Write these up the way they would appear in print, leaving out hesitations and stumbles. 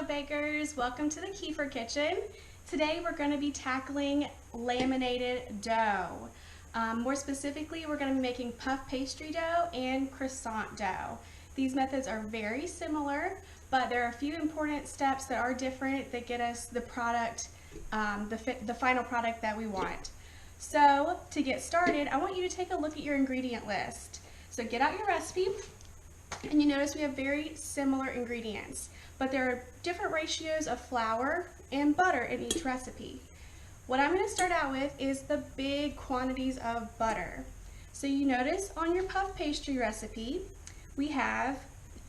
Hello bakers, welcome to the Kiefer Kitchen. Today we're going to be tackling laminated dough. More specifically, we're going to be making puff pastry dough and croissant dough. These methods are very similar, but there are a few important steps that are different that get us the product, the final product that we want. So to get started, I want you to take a look at your ingredient list. So get out your recipe, and you notice we have very similar ingredients, but there are different ratios of flour and butter in each recipe. What I'm going to start out with is the big quantities of butter. So you notice on your puff pastry recipe, we have,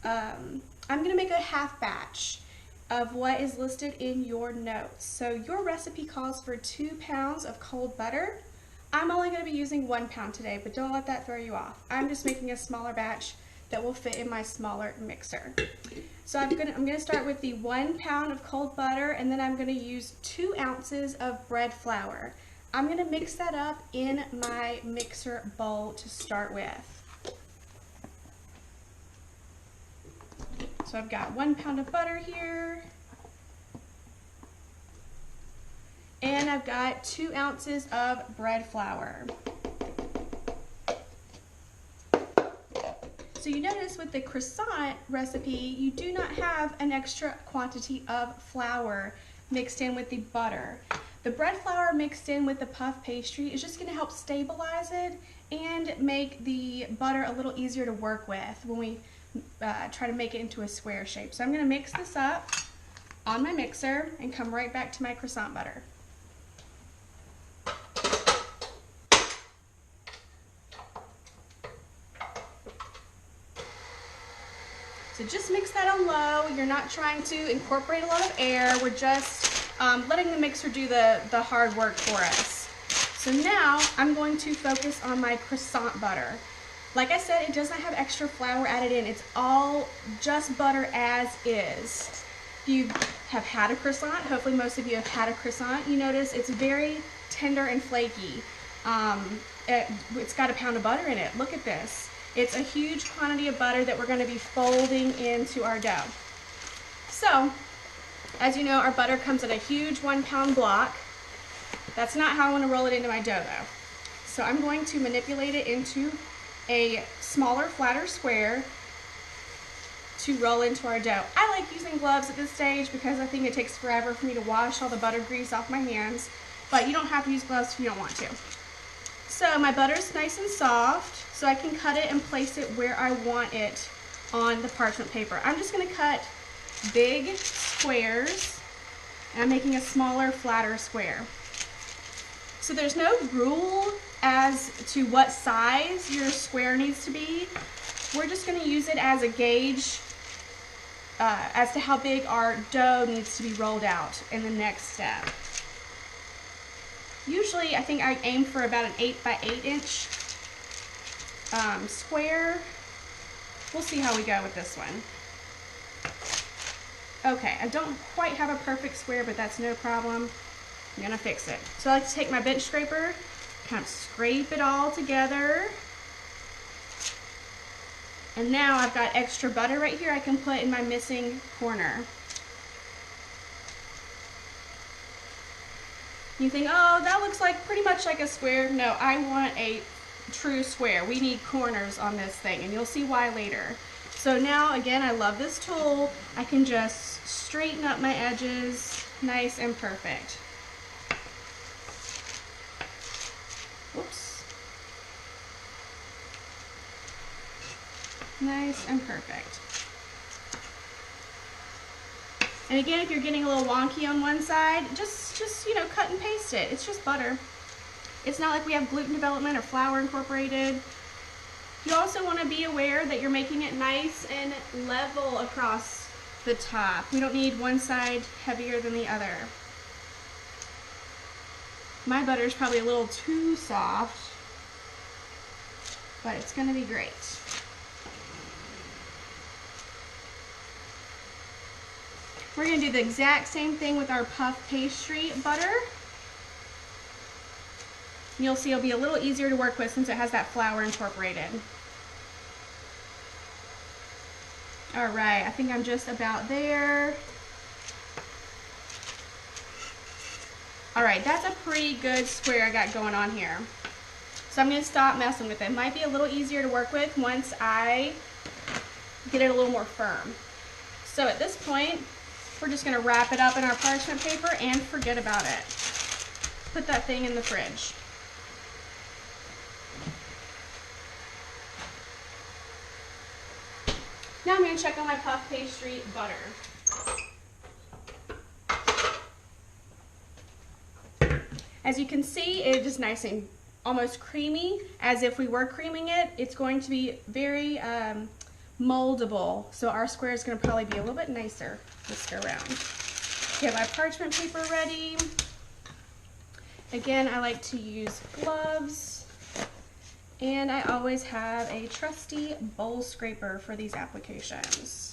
I'm going to make a half batch of what is listed in your notes. So your recipe calls for 2 pounds of cold butter. I'm only going to be using 1 pound today, but don't let that throw you off. I'm just making a smaller batch that will fit in my smaller mixer. So I'm gonna start with the 1 pound of cold butter, and then I'm gonna use 2 ounces of bread flour. I'm gonna mix that up in my mixer bowl to start with. So I've got 1 pound of butter here, and I've got 2 ounces of bread flour. So you notice with the croissant recipe, you do not have an extra quantity of flour mixed in with the butter. The bread flour mixed in with the puff pastry is just going to help stabilize it and make the butter a little easier to work with when we try to make it into a square shape. So I'm going to mix this up on my mixer and come right back to my croissant butter. So just mix that on low. You're not trying to incorporate a lot of air. We're just letting the mixer do the hard work for us. So now I'm going to focus on my croissant butter. Like I said, it does not have extra flour added in. It's all just butter as is. If you have had a croissant, hopefully most of you have had a croissant, you notice it's very tender and flaky. It's got 1 pound of butter in it. Look at this. It's a huge quantity of butter that we're going to be folding into our dough. So, as you know, our butter comes in a huge 1 pound block. That's not how I want to roll it into my dough though. So I'm going to manipulate it into a smaller, flatter square to roll into our dough. I like using gloves at this stage because I think it takes forever for me to wash all the butter grease off my hands, but you don't have to use gloves if you don't want to. So my butter is nice and soft, so I can cut it and place it where I want it on the parchment paper. I'm just going to cut big squares, and I'm making a smaller, flatter square. So there's no rule as to what size your square needs to be. We're just going to use it as a gauge as to how big our dough needs to be rolled out in the next step. Usually, I think I aim for about an 8 by 8 inch square. We'll see how we go with this one. Okay, I don't quite have a perfect square, but that's no problem. I'm gonna fix it. So I like to take my bench scraper, kind of scrape it all together. And now I've got extra butter right here I can put in my missing corner. You think, oh, that looks like pretty much like a square. No, I want a true square. We need corners on this thing, and you'll see why later. So now, again, I love this tool. I can just straighten up my edges, nice and perfect. Whoops. Nice and perfect. And again, if you're getting a little wonky on one side, just you know, cut and paste it. It's just butter. It's not like we have gluten development or flour incorporated. You also want to be aware that you're making it nice and level across the top. We don't need one side heavier than the other. My butter is probably a little too soft, but it's going to be great. We're going to do the exact same thing with our puff pastry butter. You'll see it'll be a little easier to work with since it has that flour incorporated. All right, I think I'm just about there. All right, that's a pretty good square I got going on here. So I'm gonna stop messing with it. It might be a little easier to work with once I get it a little more firm. So at this point, we're just gonna wrap it up in our parchment paper and forget about it. Put that thing in the fridge. Now I'm gonna check on my puff pastry butter. As you can see, it is nice and almost creamy, as if we were creaming it. It's going to be very moldable, so our square is going to probably be a little bit nicer this go around. Get my parchment paper ready. Again, I like to use gloves, and I always have a trusty bowl scraper for these applications.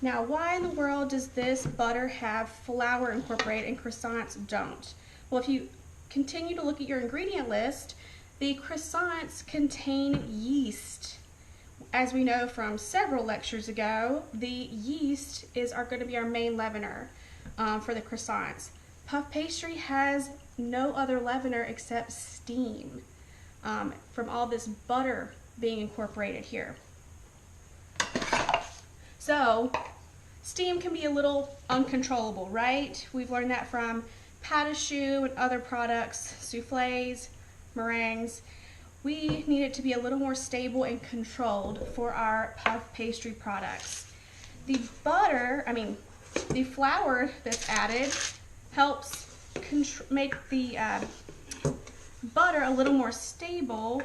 Now, why in the world does this butter have flour incorporated and croissants don't? Well, if you continue to look at your ingredient list, the croissants contain yeast. As we know from several lectures ago, the yeast are going to be our main leavener for the croissants. Puff pastry has no other leavener except steam from all this butter being incorporated here. So, steam can be a little uncontrollable, right? We've learned that from pâte à choux and other products, soufflés, meringues. We need it to be a little more stable and controlled for our puff pastry products. The flour that's added helps make the butter a little more stable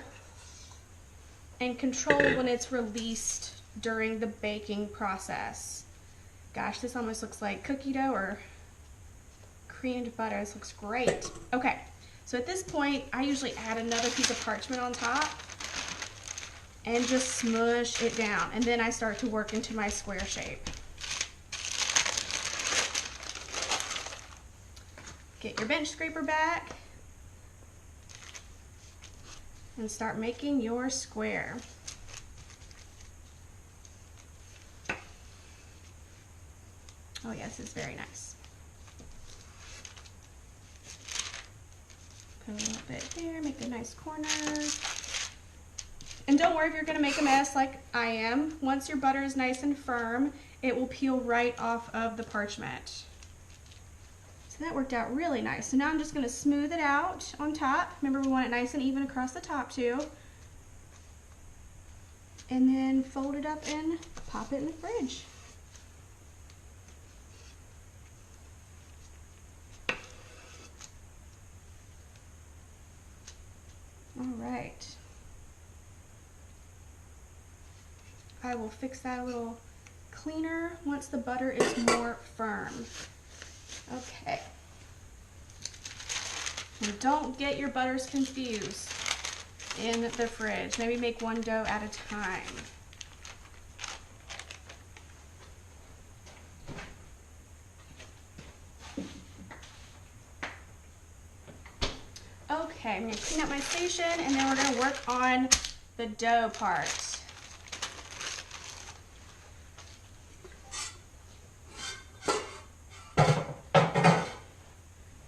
and controlled when it's released during the baking process. Gosh, this almost looks like cookie dough or creamed butter. This looks great. Okay, so at this point, I usually add another piece of parchment on top and just smush it down. And then I start to work into my square shape. Get your bench scraper back and start making your square. Oh yes, it's very nice. Put a little bit there, make a nice corner. And don't worry if you're gonna make a mess like I am. Once your butter is nice and firm, it will peel right off of the parchment. So that worked out really nice. So now I'm just gonna smooth it out on top. Remember, we want it nice and even across the top too. And then fold it up and pop it in the fridge. All right. I will fix that a little cleaner once the butter is more firm. Okay. And don't get your butters confused in the fridge. Maybe make one dough at a time. Okay, I'm going to clean up my station, and then we're going to work on the dough part.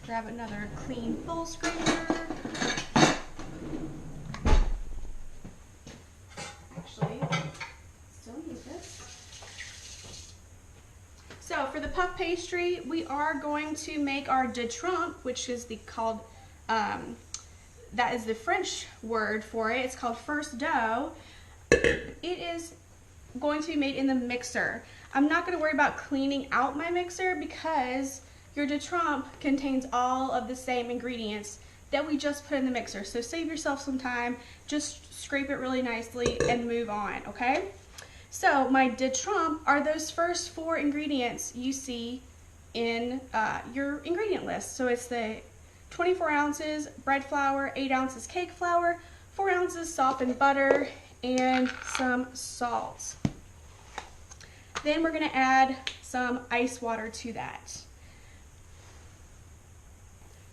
Grab another clean bowl scraper. Actually, still need this. So for the puff pastry, we are going to make our de trompe, which is that is the French word for it. It's called first dough. It is going to be made in the mixer. I'm not going to worry about cleaning out my mixer because your de trompe contains all of the same ingredients that we just put in the mixer. So save yourself some time, just scrape it really nicely and move on, okay? So my de trompe are those first 4 ingredients you see in your ingredient list. So it's the 24 ounces bread flour, 8 ounces cake flour, 4 ounces softened butter, and some salt. Then we're going to add some ice water to that.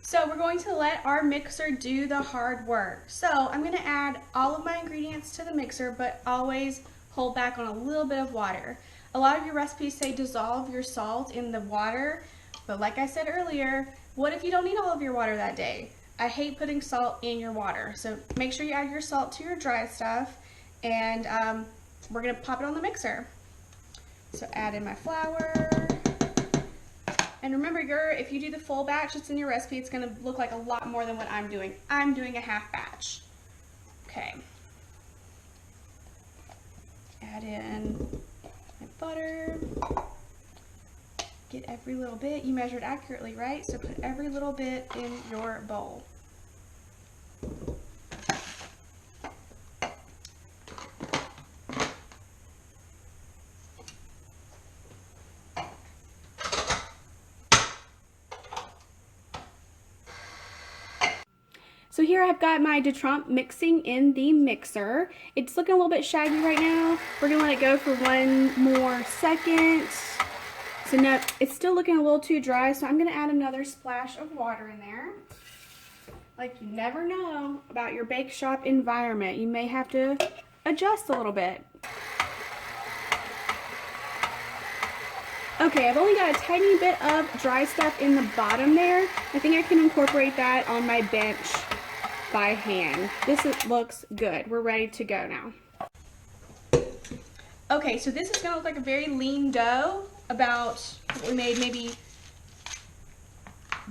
So we're going to let our mixer do the hard work. So I'm going to add all of my ingredients to the mixer, but always hold back on a little bit of water. A lot of your recipes say dissolve your salt in the water, but like I said earlier, what if you don't need all of your water that day? I hate putting salt in your water, so make sure you add your salt to your dry stuff, and we're gonna pop it on the mixer. So add in my flour. And remember, if you do the full batch that's in your recipe, it's gonna look like a lot more than what I'm doing. I'm doing a half batch. Okay. Add in my butter. Get every little bit. You measured accurately, right? So put every little bit in your bowl. So here I've got my de trempe mixing in the mixer. It's looking a little bit shaggy right now. We're gonna let it go for 1 more second. So now it's still looking a little too dry, so I'm gonna add another splash of water in there. Like, you never know about your bake shop environment. You may have to adjust a little bit. Okay, I've only got a tiny bit of dry stuff in the bottom there. I think I can incorporate that on my bench by hand. Looks good. We're ready to go now. Okay, so this is gonna look like a very lean dough, about what we made maybe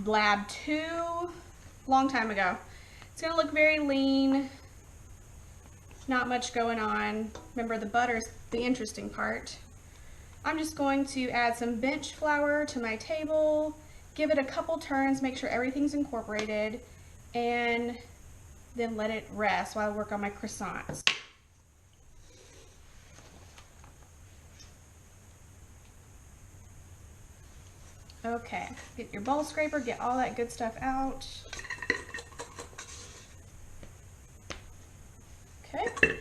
Lab 2, long time ago. It's gonna look very lean, not much going on. Remember, the butter's the interesting part. I'm just going to add some bench flour to my table, give it a couple turns, make sure everything's incorporated, and then let it rest while I work on my croissants. Okay, get your bowl scraper, get all that good stuff out. Okay.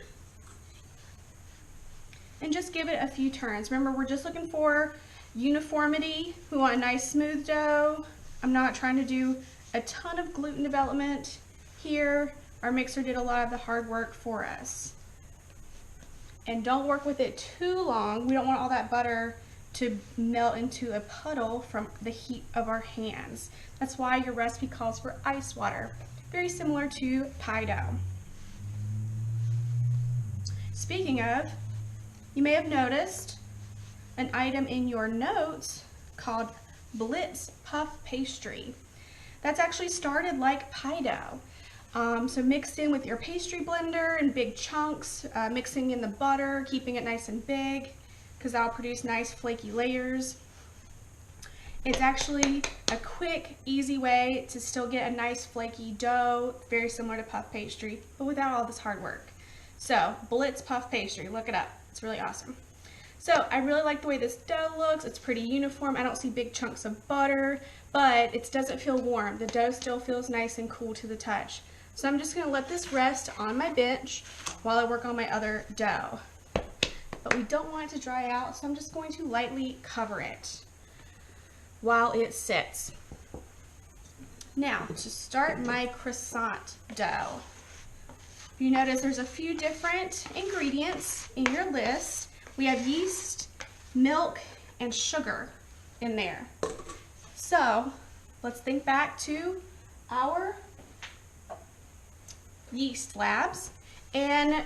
And just give it a few turns. Remember, we're just looking for uniformity. We want a nice smooth dough. I'm not trying to do a ton of gluten development here. Our mixer did a lot of the hard work for us. And don't work with it too long. We don't want all that butter to melt into a puddle from the heat of our hands. That's why your recipe calls for ice water. Very similar to pie dough. Speaking of, you may have noticed an item in your notes called Blitz Puff Pastry. That's actually started like pie dough. So mixed in with your pastry blender in big chunks, mixing in the butter, keeping it nice and big, because that'll produce nice flaky layers. It's actually a quick, easy way to still get a nice flaky dough, very similar to puff pastry, but without all this hard work. So, Blitz Puff Pastry, look it up. It's really awesome. So, I really like the way this dough looks. It's pretty uniform. I don't see big chunks of butter, but it doesn't feel warm. The dough still feels nice and cool to the touch. So, I'm just going to let this rest on my bench while I work on my other dough. But we don't want it to dry out, so I'm just going to lightly cover it while it sits. Now, to start my croissant dough, you notice there's a few different ingredients in your list. We have yeast, milk, and sugar in there. So, let's think back to our yeast labs, and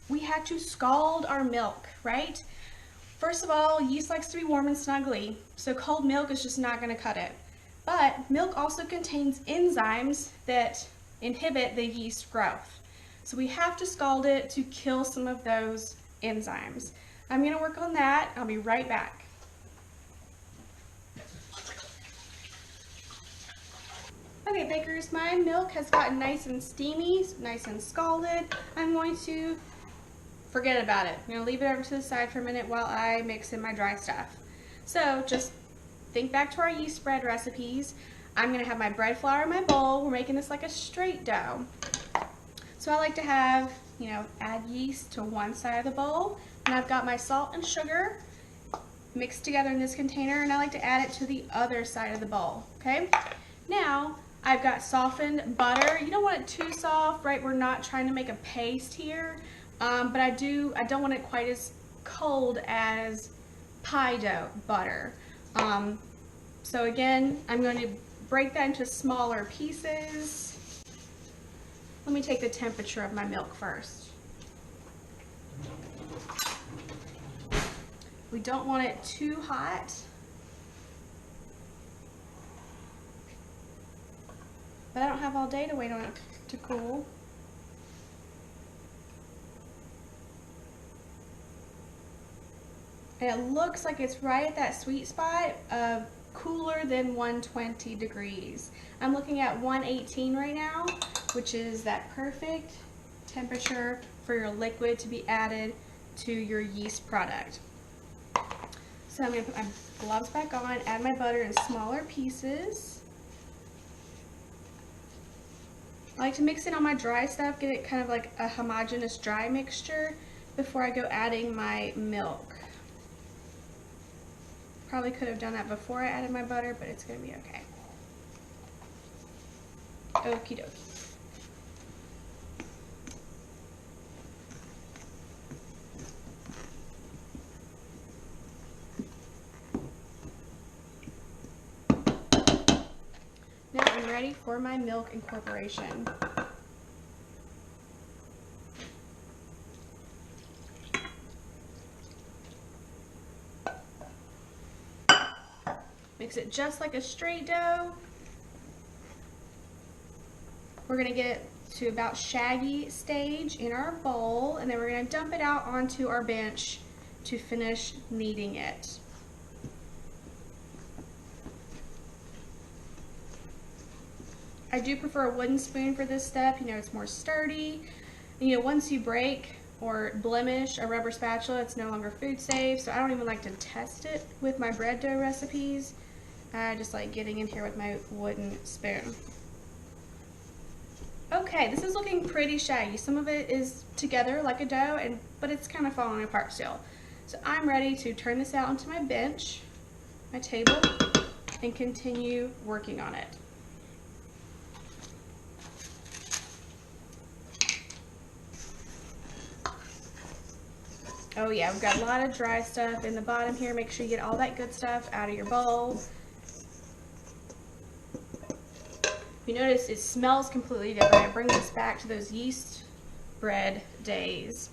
we had to scald our milk, right? First of all, yeast likes to be warm and snuggly, so cold milk is just not going to cut it. But milk also contains enzymes that inhibit the yeast growth. So we have to scald it to kill some of those enzymes. I'm going to work on that. I'll be right back. Okay, bakers, my milk has gotten nice and steamy, nice and scalded. I'm going to forget about it. I'm going to leave it over to the side for a minute while I mix in my dry stuff. So just think back to our yeast bread recipes. I'm going to have my bread flour in my bowl. We're making this like a straight dough. So I like to have, add yeast to one side of the bowl. And I've got my salt and sugar mixed together in this container, and I like to add it to the other side of the bowl, okay? Now, I've got softened butter. You don't want it too soft, right? We're not trying to make a paste here, but I don't want it quite as cold as pie dough butter. So again, I'm going to break that into smaller pieces. Let me take the temperature of my milk first. We don't want it too hot. But I don't have all day to wait on it to cool. And it looks like it's right at that sweet spot of cooler than 120 degrees. I'm looking at 118 right now, which is that perfect temperature for your liquid to be added to your yeast product. So I'm going to put my gloves back on, add my butter in smaller pieces. I like to mix in all my dry stuff, get it kind of like a homogeneous dry mixture before I go adding my milk. Probably could have done that before I added my butter, but it's going to be okay. Okie dokie. Now I'm ready for my milk incorporation. Mix it just like a straight dough. We're going to get it to about shaggy stage in our bowl, and then we're going to dump it out onto our bench to finish kneading it. I do prefer a wooden spoon for this step. You know, it's more sturdy. You know, once you break or blemish a rubber spatula, it's no longer food safe, so I don't even like to test it with my bread dough recipes. I just like getting in here with my wooden spoon. Okay, this is looking pretty shaggy. Some of it is together like a dough, but it's kind of falling apart still. So I'm ready to turn this out onto my bench, my table, and continue working on it. Oh yeah, we've got a lot of dry stuff in the bottom here. Make sure you get all that good stuff out of your bowl. You notice it smells completely different. It brings us back to those yeast bread days.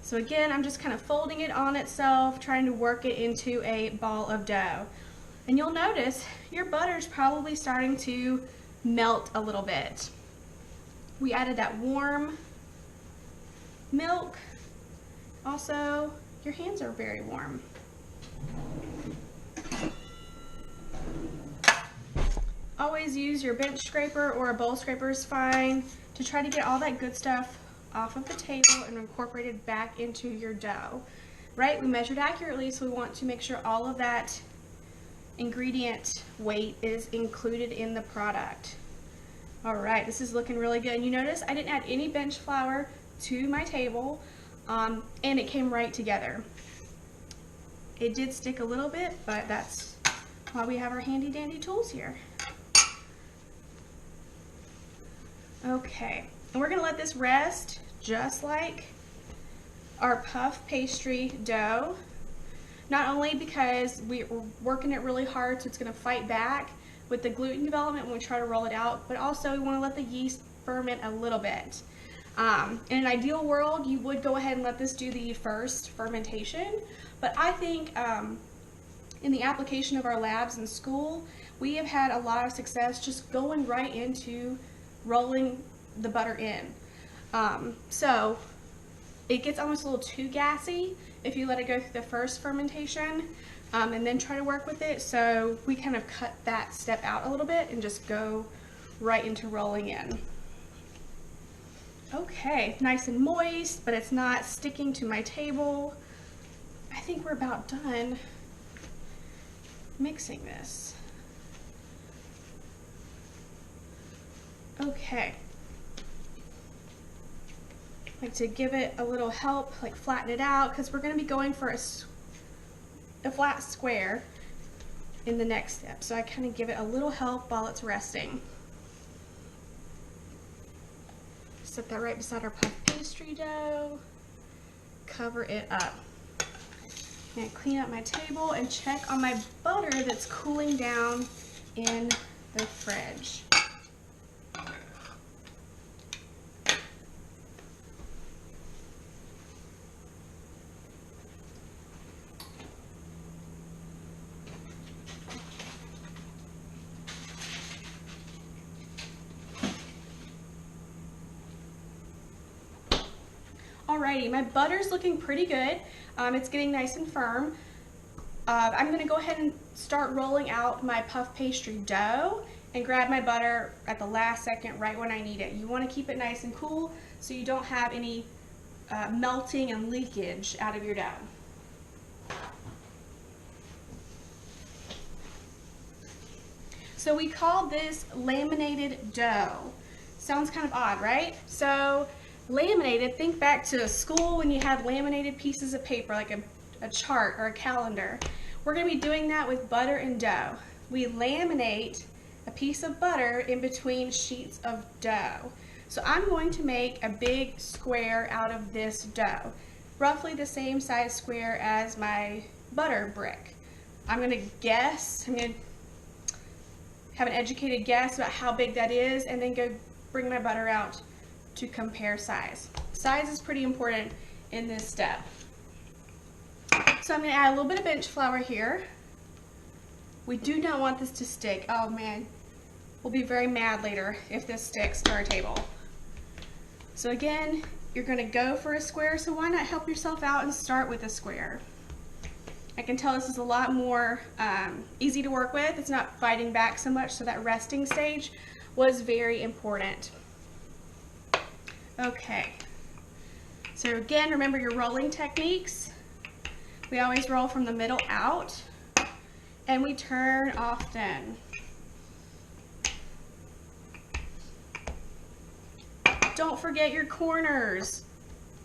So again, I'm just kind of folding it on itself, trying to work it into a ball of dough. And you'll notice your butter's probably starting to melt a little bit. We added that warm milk. Also, your hands are very warm. Always use your bench scraper or a bowl scraper is fine to try to get all that good stuff off of the table and incorporate it back into your dough. Right? We measured accurately, so we want to make sure all of that ingredient weight is included in the product. All right, this is looking really good. And you notice I didn't add any bench flour to my table, and it came right together. It did stick a little bit, but that's why we have our handy dandy tools here. Okay, and we're gonna let this rest just like our puff pastry dough. Not only because we're working it really hard, so it's gonna fight back with the gluten development when we try to roll it out, but also we wanna let the yeast ferment a little bit. In an ideal world, you would go ahead and let this do the first fermentation, but I think in the application of our labs in school, we have had a lot of success just going right into rolling the butter in. So it gets almost a little too gassy if you let it go through the first fermentation and then try to work with it. So we kind of cut that step out a little bit and just go right into rolling in. Okay, nice and moist, but it's not sticking to my table. I think we're about done mixing this. Okay. Like to give it a little help, like flatten it out, because we're going to be going for a flat square in the next step. So I kind of give it a little help while it's resting. Set that right beside our puff pastry dough. Cover it up. And clean up my table and check on my butter that's cooling down in the fridge. Alrighty, my butter's looking pretty good. It's getting nice and firm. I'm going to go ahead and start rolling out my puff pastry dough and grab my butter at the last second right when I need it. You want to keep it nice and cool so you don't have any melting and leakage out of your dough. So we call this laminated dough. Sounds kind of odd, right? So laminated, think back to school when you had laminated pieces of paper like a chart or a calendar. We're going to be doing that with butter and dough. We laminate a piece of butter in between sheets of dough. So I'm going to make a big square out of this dough, roughly the same size square as my butter brick. I'm going to guess, I'm going to have an educated guess about how big that is and then go bring my butter out to compare size. Size is pretty important in this step. So I'm going to add a little bit of bench flour here. We do not want this to stick. Oh man, we'll be very mad later if this sticks to our table. So again, you're going to go for a square, so why not help yourself out and start with a square? I can tell this is a lot more easy to work with. It's not fighting back so much, so that resting stage was very important. Okay, so again, remember your rolling techniques. We always roll from the middle out, and we turn often. Don't forget your corners.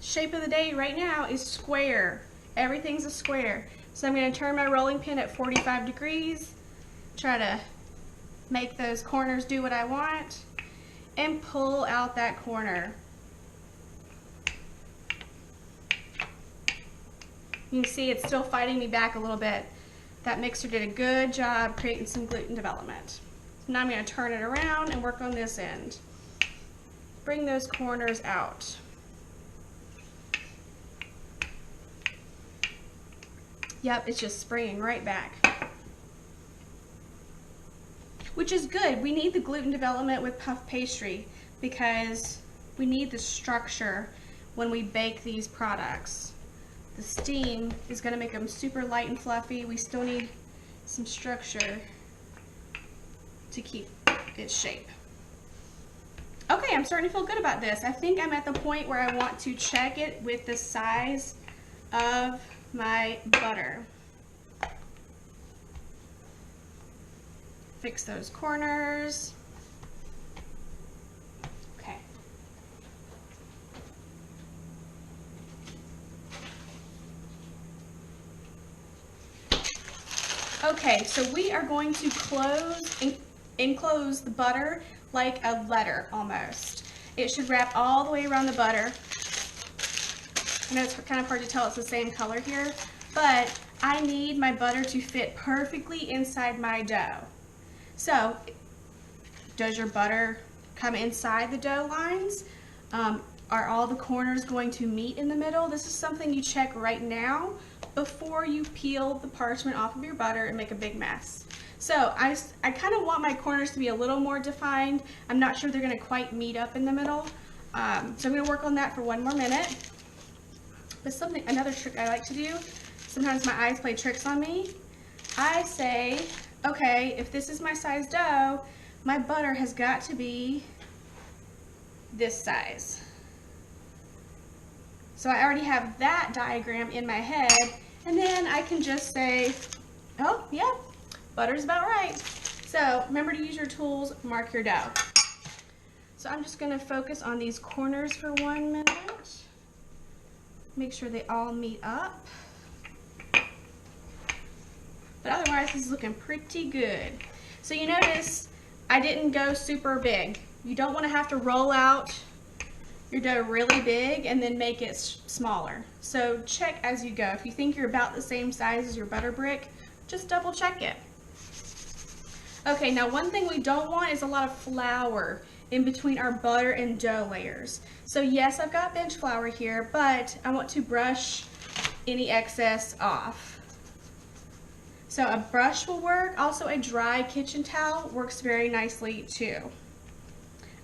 Shape of the day right now is square. Everything's a square. So I'm going to turn my rolling pin at 45 degrees, try to make those corners do what I want, and pull out that corner. You can see it's still fighting me back a little bit. That mixer did a good job creating some gluten development. So now I'm going to turn it around and work on this end. Bring those corners out. Yep, it's just springing right back. Which is good. We need the gluten development with puff pastry because we need the structure when we bake these products. The steam is going to make them super light and fluffy. We still need some structure to keep its shape. Okay, I'm starting to feel good about this. I think I'm at the point where I want to check it with the size of my butter. Fix those corners. Okay. Okay, so we are going to enclose the butter like a letter almost. It should wrap all the way around the butter. I know it's kind of hard to tell it's the same color here, but I need my butter to fit perfectly inside my dough. So, does your butter come inside the dough lines? Are all the corners going to meet in the middle? This is something you check right now before you peel the parchment off of your butter and make a big mess. So I kind of want my corners to be a little more defined. I'm not sure they're going to quite meet up in the middle. So I'm going to work on that for one more minute. But another trick I like to do, sometimes my eyes play tricks on me. I say, okay, if this is my size dough, my butter has got to be this size. So I already have that diagram in my head, and then I can just say, oh, yeah, butter's about right. So remember to use your tools, mark your dough. So I'm just going to focus on these corners for 1 minute. Make sure they all meet up. But otherwise, this is looking pretty good. So you notice I didn't go super big. You don't want to have to roll out your dough really big and then make it smaller. So check as you go. If you think you're about the same size as your butter brick, just double check it. Okay, now one thing we don't want is a lot of flour in between our butter and dough layers. So yes, I've got bench flour here, but I want to brush any excess off. So a brush will work. Also a dry kitchen towel works very nicely too.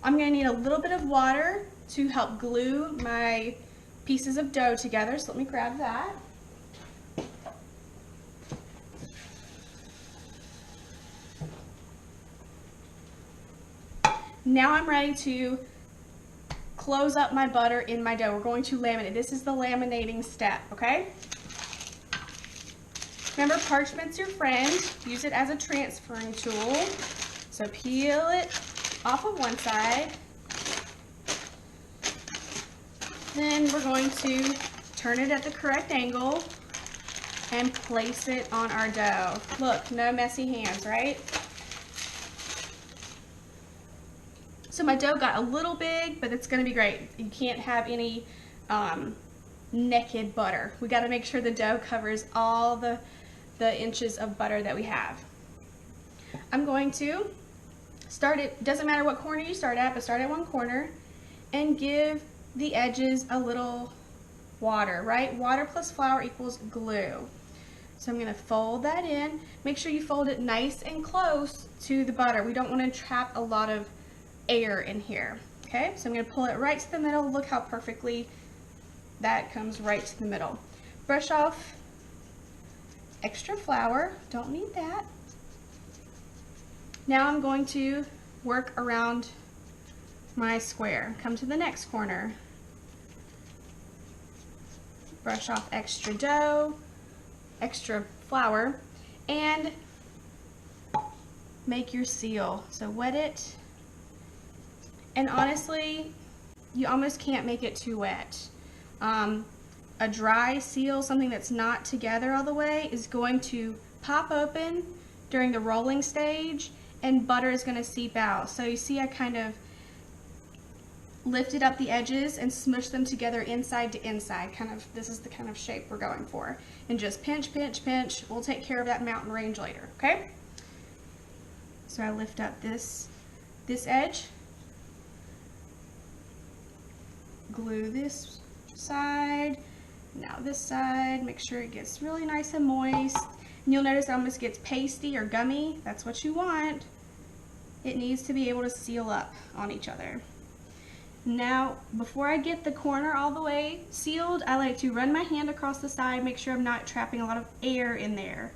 I'm gonna need a little bit of water to help glue my pieces of dough together. So let me grab that. Now I'm ready to close up my butter in my dough. We're going to laminate. This is the laminating step, okay? Remember, parchment's your friend. Use it as a transferring tool. So peel it off of one side. Then we're going to turn it at the correct angle and place it on our dough. Look, no messy hands, right? So my dough got a little big, but it's gonna be great. You can't have any naked butter. We gotta make sure the dough covers all the inches of butter that we have. I'm going to start it, doesn't matter what corner you start at, but start at one corner and give the edges a little water, right? Water plus flour equals glue. So I'm gonna fold that in. Make sure you fold it nice and close to the butter. We don't wanna trap a lot of air in here. Okay, so I'm going to pull it right to the middle. Look how perfectly that comes right to the middle. Brush off extra flour. Don't need that. Now I'm going to work around my square. Come to the next corner. Brush off extra dough, extra flour, and make your seal. So wet it. And honestly, you almost can't make it too wet. A dry seal, something that's not together all the way, is going to pop open during the rolling stage and butter is going to seep out. So you see I kind of lifted up the edges and smushed them together inside to inside. This is the kind of shape we're going for. And just pinch, pinch, pinch. We'll take care of that mountain range later, okay? So I lift up this edge. Glue this side, now this side, make sure it gets really nice and moist. And you'll notice it almost gets pasty or gummy. That's what you want. It needs to be able to seal up on each other. Now, before I get the corner all the way sealed, I like to run my hand across the side, make sure I'm not trapping a lot of air in there.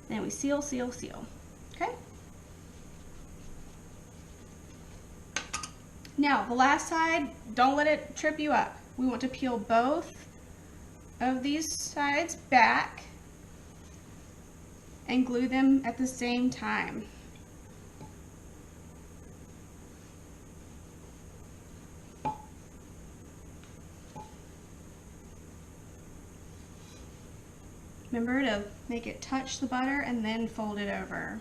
Then we seal, seal, seal, okay? Now, the last side, don't let it trip you up. We want to peel both of these sides back and glue them at the same time. Remember to make it touch the butter and then fold it over.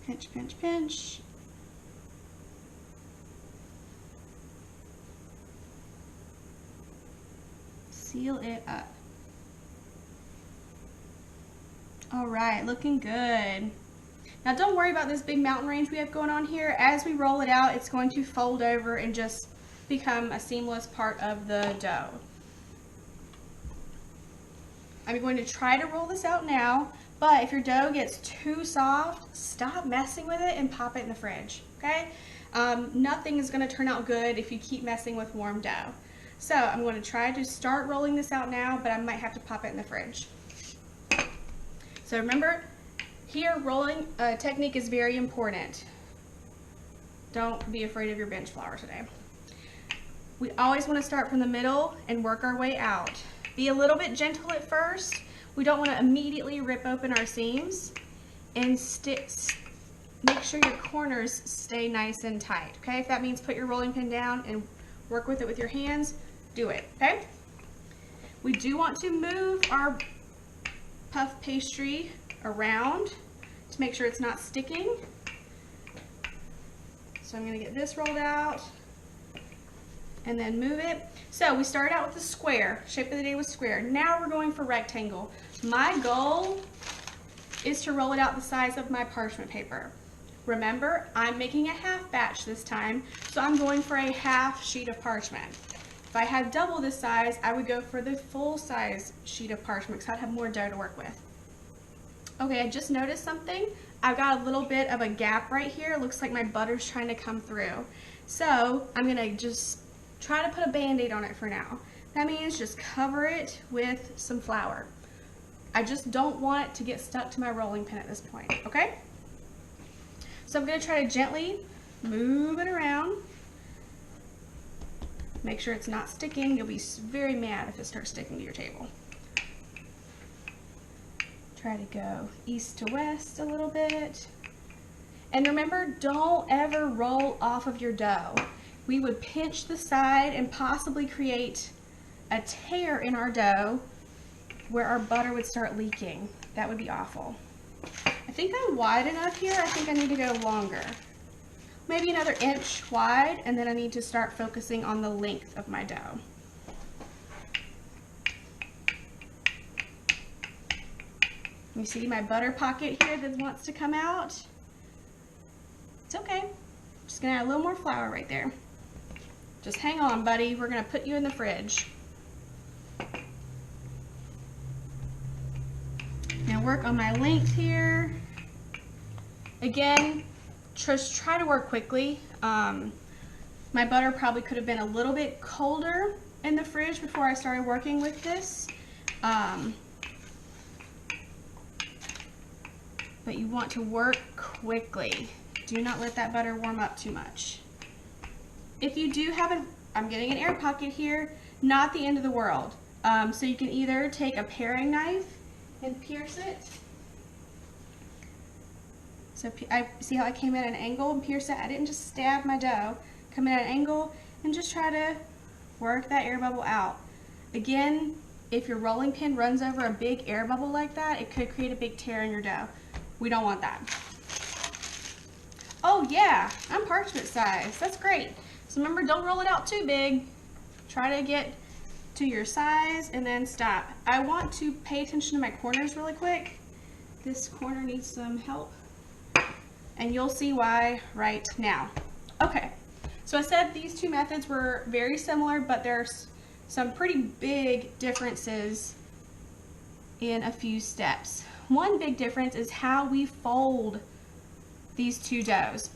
Pinch, pinch, pinch. Seal it up. All right, looking good. Now don't worry about this big mountain range we have going on here. As we roll it out, it's going to fold over and just become a seamless part of the dough. I'm going to try to roll this out now, but if your dough gets too soft, stop messing with it and pop it in the fridge, okay? Nothing is going to turn out good if you keep messing with warm dough. So I'm going to try to start rolling this out now, but I might have to pop it in the fridge. So remember, here rolling technique is very important. Don't be afraid of your bench flour today. We always want to start from the middle and work our way out. Be a little bit gentle at first. We don't want to immediately rip open our seams, and make sure your corners stay nice and tight, okay? If that means put your rolling pin down and work with it with your hands, do it, okay? We do want to move our puff pastry around to make sure it's not sticking. So I'm gonna get this rolled out and then move it. So we started out with the square, shape of the day was square. Now we're going for rectangle. My goal is to roll it out the size of my parchment paper. Remember, I'm making a half batch this time, so I'm going for a half sheet of parchment. If I had double this size, I would go for the full size sheet of parchment because I'd have more dough to work with. Okay, I just noticed something. I've got a little bit of a gap right here. It looks like my butter's trying to come through. So I'm gonna just try to put a Band-Aid on it for now. That means just cover it with some flour. I just don't want it to get stuck to my rolling pin at this point, okay? So I'm gonna try to gently move it around. Make sure it's not sticking. You'll be very mad if it starts sticking to your table. Try to go east to west a little bit. And remember, don't ever roll off of your dough. We would pinch the side and possibly create a tear in our dough where our butter would start leaking. That would be awful. I think I'm wide enough here. I think I need to go longer. Maybe another inch wide, and then I need to start focusing on the length of my dough. You see my butter pocket here that wants to come out? It's okay. Just gonna add a little more flour right there. Just hang on, buddy. We're gonna put you in the fridge. Now work on my length here. Again, just try to work quickly. My butter probably could have been a little bit colder in the fridge before I started working with this. But you want to work quickly. Do not let that butter warm up too much. If you do have I'm getting an air pocket here, not the end of the world. So you can either take a paring knife and pierce it. So I see how I came at an angle and pierced it. I didn't just stab my dough. Come in at an angle and just try to work that air bubble out. Again, if your rolling pin runs over a big air bubble like that, it could create a big tear in your dough. We don't want that. Oh yeah, I'm parchment size. That's great. So remember, don't roll it out too big. Try to get to your size and then stop. I want to pay attention to my corners really quick. This corner needs some help. And you'll see why right now. Okay, so I said these two methods were very similar, but there's some pretty big differences in a few steps. One big difference is how we fold these two doughs.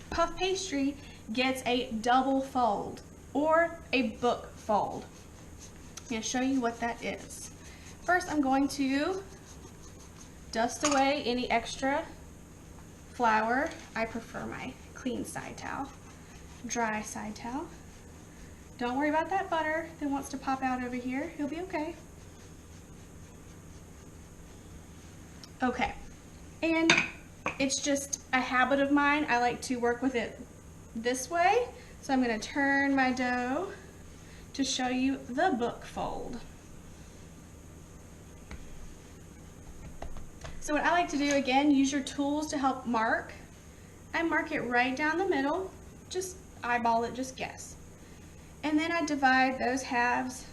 Puff pastry gets a double fold or a book fold. I'm going to show you what that is. First, I'm going to dust away any extra flour. I prefer my clean side towel, dry side towel. Don't worry about that butter that wants to pop out over here. You'll be okay. Okay, and it's just a habit of mine. I like to work with it this way. So I'm going to turn my dough to show you the book fold. So what I like to do, again, use your tools to help mark. I mark it right down the middle, just eyeball it, just guess. And then I divide those halves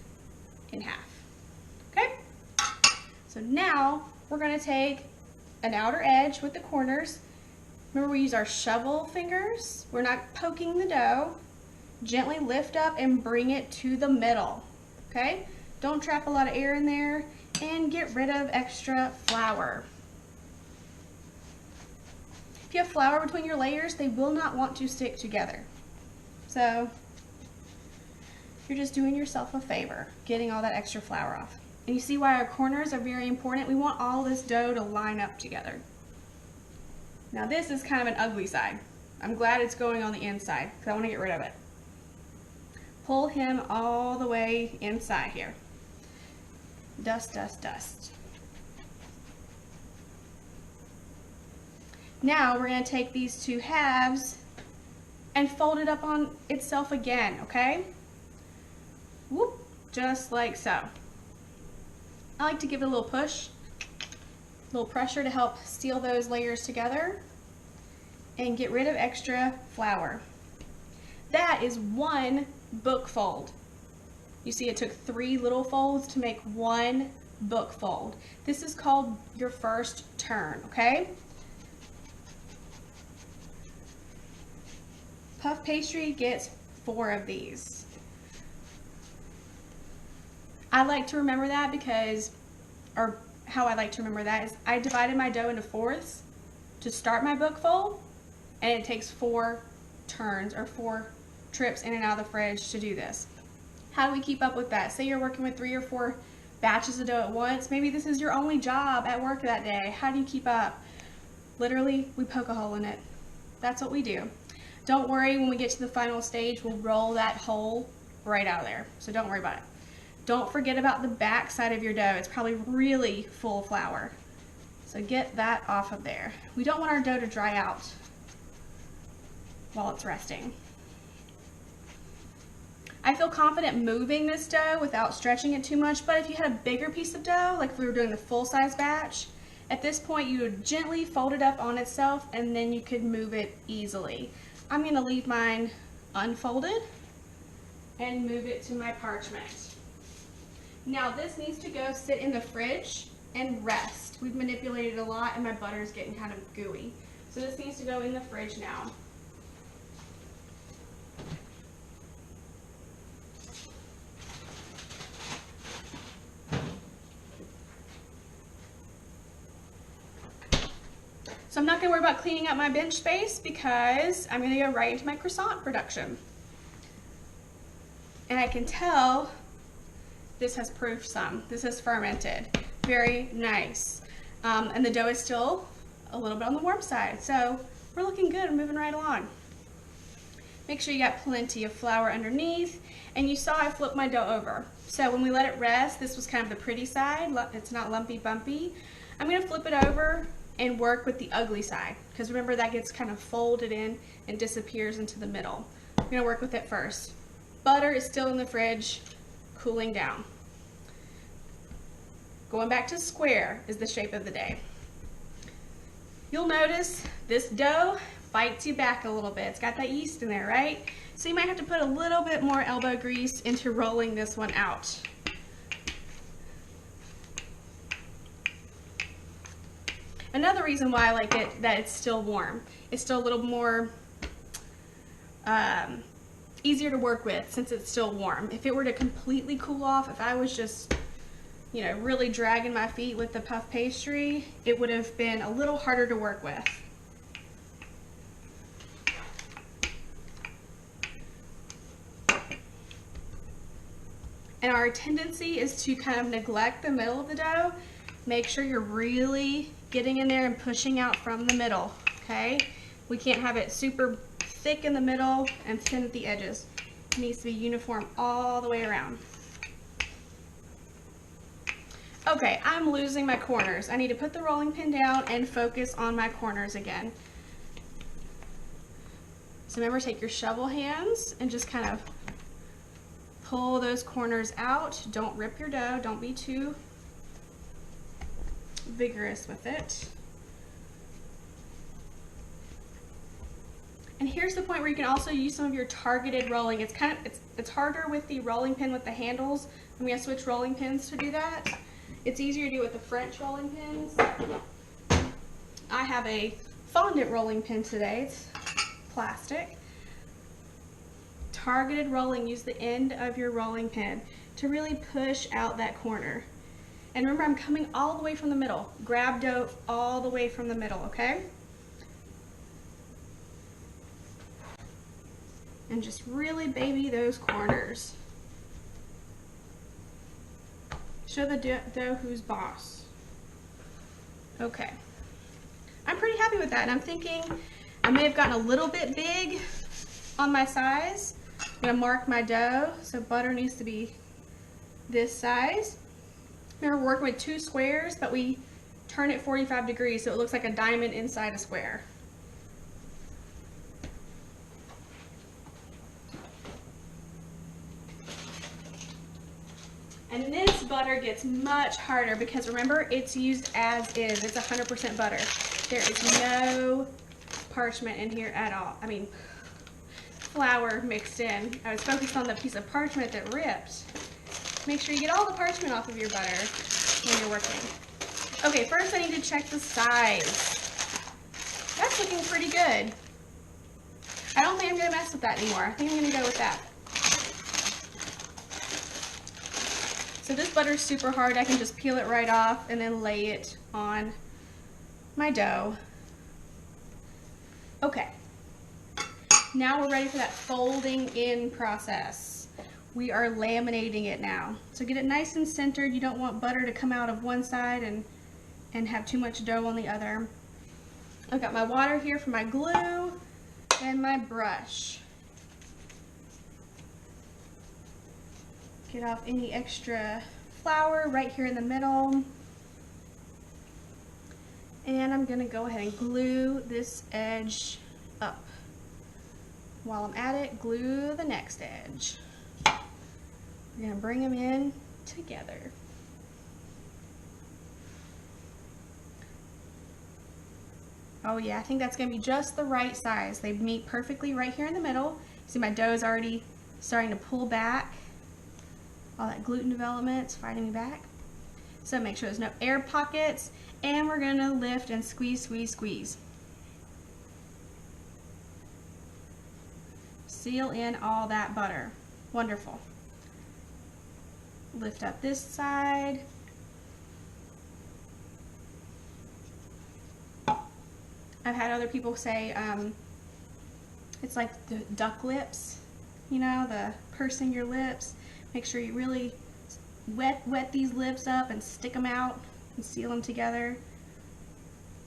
in half, okay? So now we're gonna take an outer edge with the corners. Remember, we use our shovel fingers. We're not poking the dough. Gently lift up and bring it to the middle, okay? Don't trap a lot of air in there, and get rid of extra flour. If you have flour between your layers, they will not want to stick together. So you're just doing yourself a favor, getting all that extra flour off. And you see why our corners are very important? We want all this dough to line up together. Now this is kind of an ugly side. I'm glad it's going on the inside because I want to get rid of it. Pull him all the way inside here. Dust, dust, dust. Now we're going to take these two halves and fold it up on itself again, okay? Whoop, just like so. I like to give it a little push, a little pressure to help seal those layers together. and get rid of extra flour. That is one book fold. You see it took 3 little folds to make one book fold. This is called your first turn, okay? Puff pastry gets 4 of these. I like to remember that because, or how I like to remember that is I divided my dough into 4ths to start my book fold, and it takes 4 turns or 4 trips in and out of the fridge to do this. How do we keep up with that? Say you're working with 3 or 4 batches of dough at once. Maybe this is your only job at work that day. How do you keep up? Literally, we poke a hole in it. That's what we do. Don't worry, when we get to the final stage, we'll roll that hole right out of there. So don't worry about it. Don't forget about the back side of your dough. It's probably really full of flour. So get that off of there. We don't want our dough to dry out while it's resting. I feel confident moving this dough without stretching it too much, but if you had a bigger piece of dough, like if we were doing the full-size batch, at this point you would gently fold it up on itself and then you could move it easily. I'm going to leave mine unfolded and move it to my parchment. Now this needs to go sit in the fridge and rest. We've manipulated a lot and my butter is getting kind of gooey. So this needs to go in the fridge now. So I'm not going to worry about cleaning up my bench space because I'm going to go right into my croissant production. And I can tell this has proofed some. This has fermented. Very nice. And the dough is still a little bit on the warm side. So we're looking good and moving right along. Make sure you got plenty of flour underneath. And you saw I flipped my dough over. So when we let it rest, this was kind of the pretty side. It's not lumpy bumpy. I'm going to flip it over and work with the ugly side, because remember that gets kind of folded in and disappears into the middle. I'm going to work with it first. Butter is still in the fridge, cooling down. Going back to square is the shape of the day. You'll notice this dough bites you back a little bit. It's got that yeast in there, right? So you might have to put a little bit more elbow grease into rolling this one out. Another reason why I like it, that it's still warm. It's still a little more easier to work with since it's still warm. If it were to completely cool off, if I was just, you know, really dragging my feet with the puff pastry, it would have been a little harder to work with. And our tendency is to kind of neglect the middle of the dough. Make sure you're really getting in there and pushing out from the middle, okay? We can't have it super thick in the middle and thin at the edges. It needs to be uniform all the way around. Okay, I'm losing my corners. I need to put the rolling pin down and focus on my corners again. So remember, take your shovel hands and just kind of pull those corners out. Don't rip your dough. Don't be too vigorous with it. And here's the point where you can also use some of your targeted rolling. It's harder with the rolling pin with the handles. I'm going to switch rolling pins to do that. It's easier to do with the French rolling pins. I have a fondant rolling pin today. It's plastic. Targeted rolling, use the end of your rolling pin to really push out that corner. And remember, I'm coming all the way from the middle. Grab dough all the way from the middle, okay? And just really baby those corners. Show the dough who's boss. Okay. I'm pretty happy with that, and I'm thinking I may have gotten a little bit big on my size. I'm gonna mark my dough, so butter needs to be this size. Remember, we're working with 2 squares, but we turn it 45 degrees so it looks like a diamond inside a square. And this butter gets much harder because remember, it's used as is. It's 100% butter. There is no parchment in here at all. I mean, flour mixed in. I was focused on the piece of parchment that ripped. Make sure you get all the parchment off of your butter when you're working. Okay, first I need to check the size. That's looking pretty good. I don't think I'm gonna mess with that anymore. I think I'm gonna go with that. So this butter is super hard. I can just peel it right off and then lay it on my dough. Okay. Now we're ready for that folding in process. We are laminating it now. So get it nice and centered. You don't want butter to come out of one side and have too much dough on the other. I've got my water here for my glue and my brush. Get off any extra flour right here in the middle. And I'm gonna go ahead and glue this edge up. While I'm at it, glue the next edge. We're gonna bring them in together. Oh yeah, I think that's gonna be just the right size. They meet perfectly right here in the middle. See, my dough is already starting to pull back. All that gluten development is fighting me back. So make sure there's no air pockets, and we're gonna lift and squeeze, squeeze, squeeze. Seal in all that butter. Wonderful. Lift up this side. I've had other people say it's like the duck lips, you know, the pursing your lips. Make sure you really wet these lips up and stick them out and seal them together.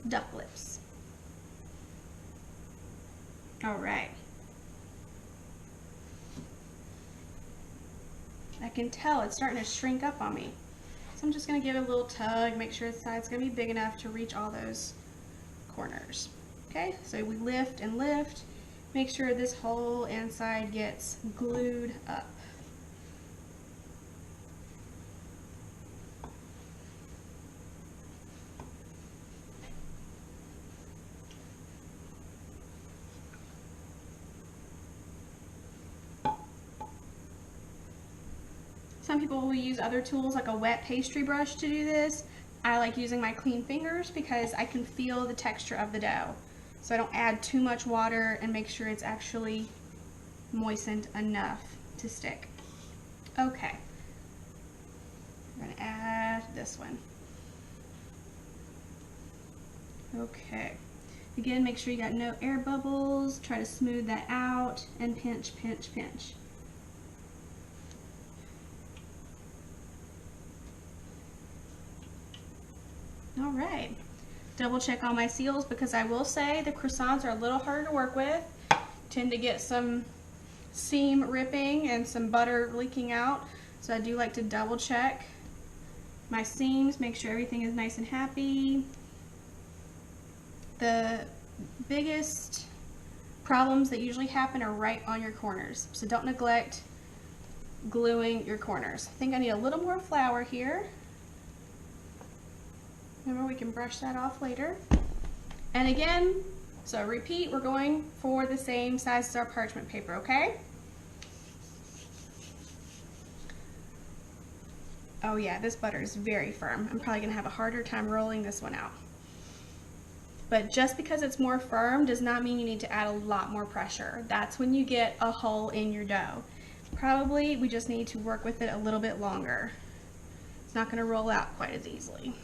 Duck lips. All right. I can tell it's starting to shrink up on me. So I'm just gonna give it a little tug, make sure the side's gonna be big enough to reach all those corners. Okay, so we lift and lift. Make sure this whole inside gets glued up. Some people will use other tools like a wet pastry brush to do this. I like using my clean fingers because I can feel the texture of the dough. So I don't add too much water and make sure it's actually moistened enough to stick. Okay. I'm gonna add this one. Okay. Again, make sure you got no air bubbles. Try to smooth that out and pinch, pinch, pinch. All right, double check all my seals because I will say the croissants are a little harder to work with. Tend to get some seam ripping and some butter leaking out. So I do like to double check my seams, make sure everything is nice and happy. The biggest problems that usually happen are right on your corners. So don't neglect gluing your corners. I think I need a little more flour here. Remember, we can brush that off later. And again, so repeat, we're going for the same size as our parchment paper, okay? Oh yeah, this butter is very firm. I'm probably gonna have a harder time rolling this one out. But just because it's more firm does not mean you need to add a lot more pressure. That's when you get a hole in your dough. Probably we just need to work with it a little bit longer. It's not gonna roll out quite as easily.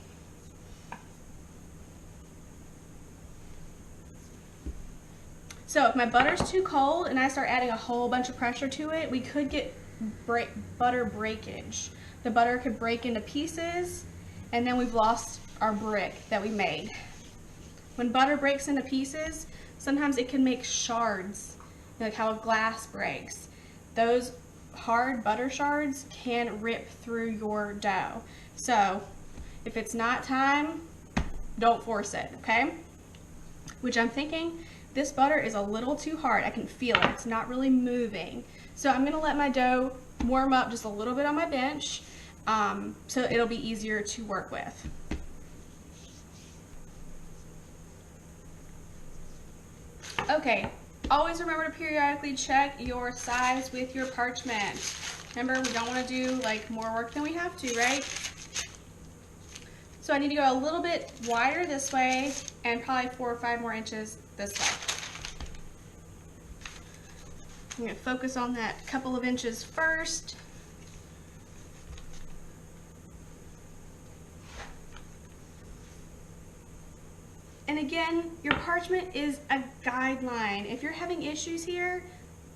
So if my butter's too cold and I start adding a whole bunch of pressure to it, we could get butter breakage. The butter could break into pieces and then we've lost our brick that we made. When butter breaks into pieces, sometimes it can make shards, like how glass breaks. Those hard butter shards can rip through your dough. So if it's not time, don't force it, okay? Which I'm thinking, this butter is a little too hard. I can feel it. It's not really moving. So I'm gonna let my dough warm up just a little bit on my bench so it'll be easier to work with. Okay, always remember to periodically check your size with your parchment. Remember, we don't want to do like more work than we have to, right? So I need to go a little bit wider this way and probably 4 or 5 more inches this way. I'm going to focus on that couple of inches first. And again, your parchment is a guideline. If you're having issues here,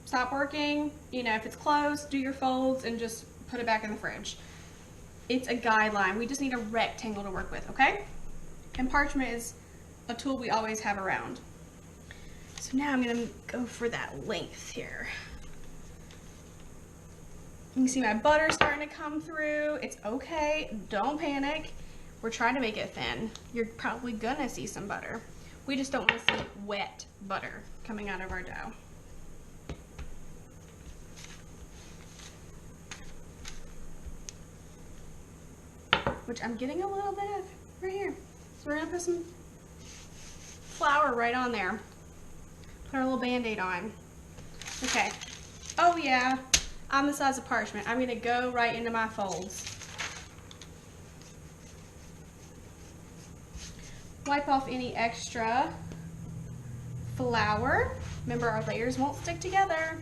stop working. You know, if it's closed, do your folds and just put it back in the fridge. It's a guideline. We just need a rectangle to work with, okay? And parchment is a tool we always have around. So now I'm gonna go for that length here. You can see my butter starting to come through. It's okay, don't panic. We're trying to make it thin. You're probably gonna see some butter. We just don't wanna see wet butter coming out of our dough. Which I'm getting a little bit of right here. So we're gonna put some flour right on there. Put our little Band-Aid on. Okay. Oh yeah, I'm the size of parchment. I'm gonna go right into my folds. Wipe off any extra flour. Remember, our layers won't stick together.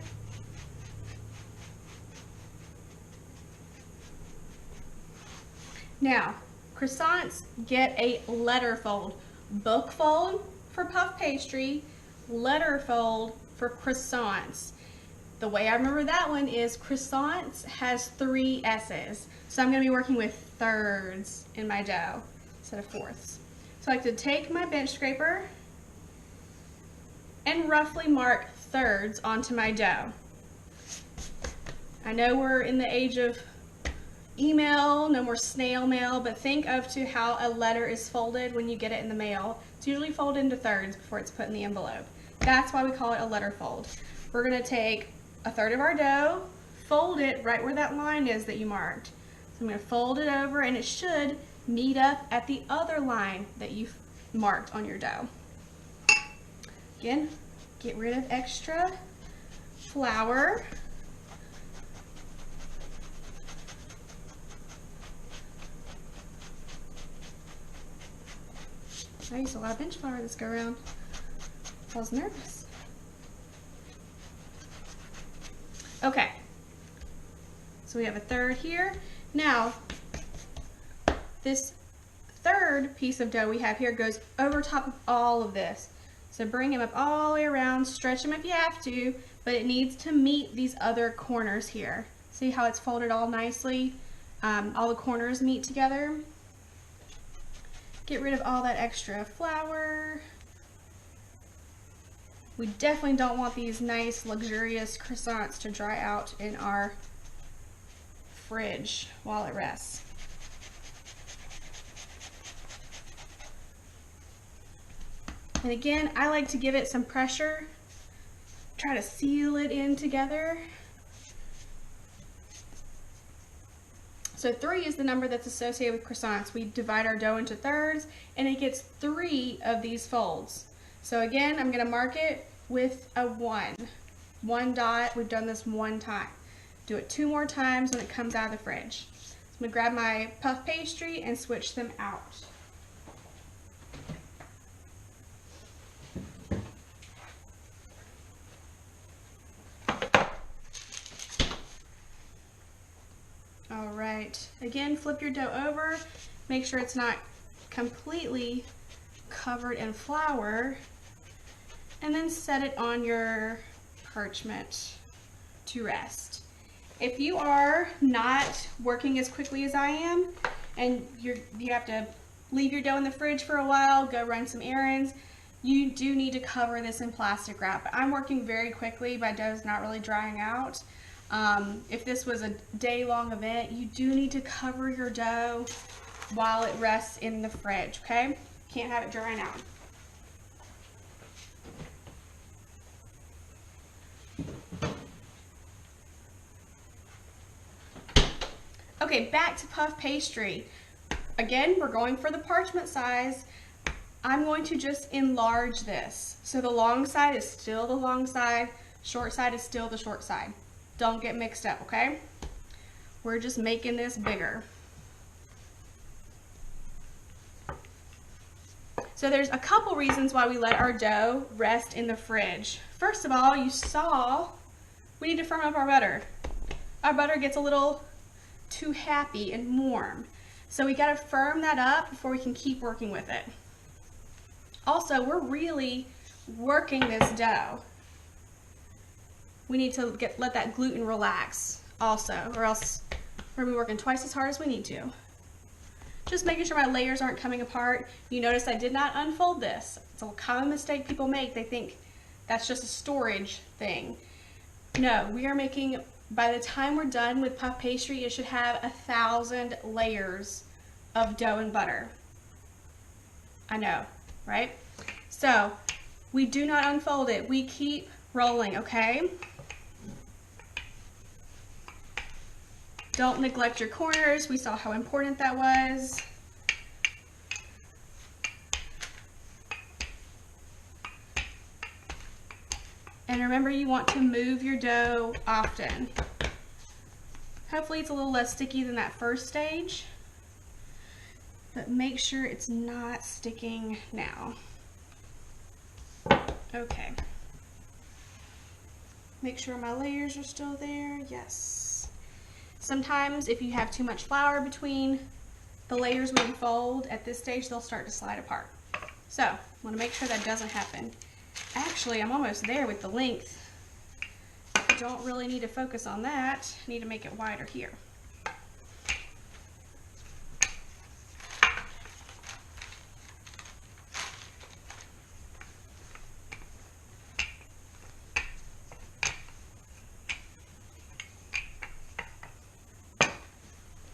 Now, croissants get a letter fold. Book fold for puff pastry, letter fold for croissants. The way I remember that one is croissants has 3 S's. So I'm gonna be working with thirds in my dough instead of fourths. So I like to take my bench scraper and roughly mark thirds onto my dough. I know we're in the age of email, no more snail mail, but think of to how a letter is folded when you get it in the mail. It's usually folded into thirds before it's put in the envelope. That's why we call it a letter fold. We're gonna take a third of our dough, fold it right where that line is that you marked. So I'm gonna fold it over and it should meet up at the other line that you marked on your dough. Again, get rid of extra flour. I used a lot of bench flour this go around. I was nervous. Okay, so we have a third here. Now, this third piece of dough we have here goes over top of all of this. So bring them up all the way around, stretch them if you have to, but it needs to meet these other corners here. See how it's folded all nicely? All the corners meet together. Get rid of all that extra flour. We definitely don't want these nice, luxurious croissants to dry out in our fridge while it rests. And again, I like to give it some pressure, try to seal it in together. So 3 is the number that's associated with croissants. We divide our dough into thirds and it gets 3 of these folds. So again, I'm gonna mark it with a 1. 1 dot, we've done this 1 time. Do it 2 more times when it comes out of the fridge. So I'm gonna grab my puff pastry and switch them out. All right, again, flip your dough over, make sure it's not completely covered in flour, and then set it on your parchment to rest. If you are not working as quickly as I am, and you have to leave your dough in the fridge for a while, go run some errands, you do need to cover this in plastic wrap. I'm working very quickly, my dough's not really drying out. If this was a day-long event, you do need to cover your dough while it rests in the fridge, okay? Can't have it drying out. Okay, back to puff pastry. Again, we're going for the parchment size. I'm going to just enlarge this. So the long side is still the long side, short side is still the short side. Don't get mixed up, okay? We're just making this bigger. So there's a couple reasons why we let our dough rest in the fridge. First of all, you saw we need to firm up our butter. Our butter gets a little too happy and warm. So we gotta firm that up before we can keep working with it. Also, we're really working this dough. We need to let that gluten relax also, or else we're gonna be working twice as hard as we need to. Just making sure my layers aren't coming apart. You notice I did not unfold this. It's a common mistake people make. They think that's just a storage thing. No, we are making, by the time we're done with puff pastry, it should have 1,000 layers of dough and butter. I know, right? So we do not unfold it. We keep rolling, okay? Don't neglect your corners. We saw how important that was. And remember, you want to move your dough often. Hopefully it's a little less sticky than that first stage, but make sure it's not sticking now. Okay. Make sure my layers are still there. Yes. Sometimes if you have too much flour between the layers when you fold, at this stage they'll start to slide apart. So I want to make sure that doesn't happen. Actually, I'm almost there with the length. I don't really need to focus on that. I need to make it wider here.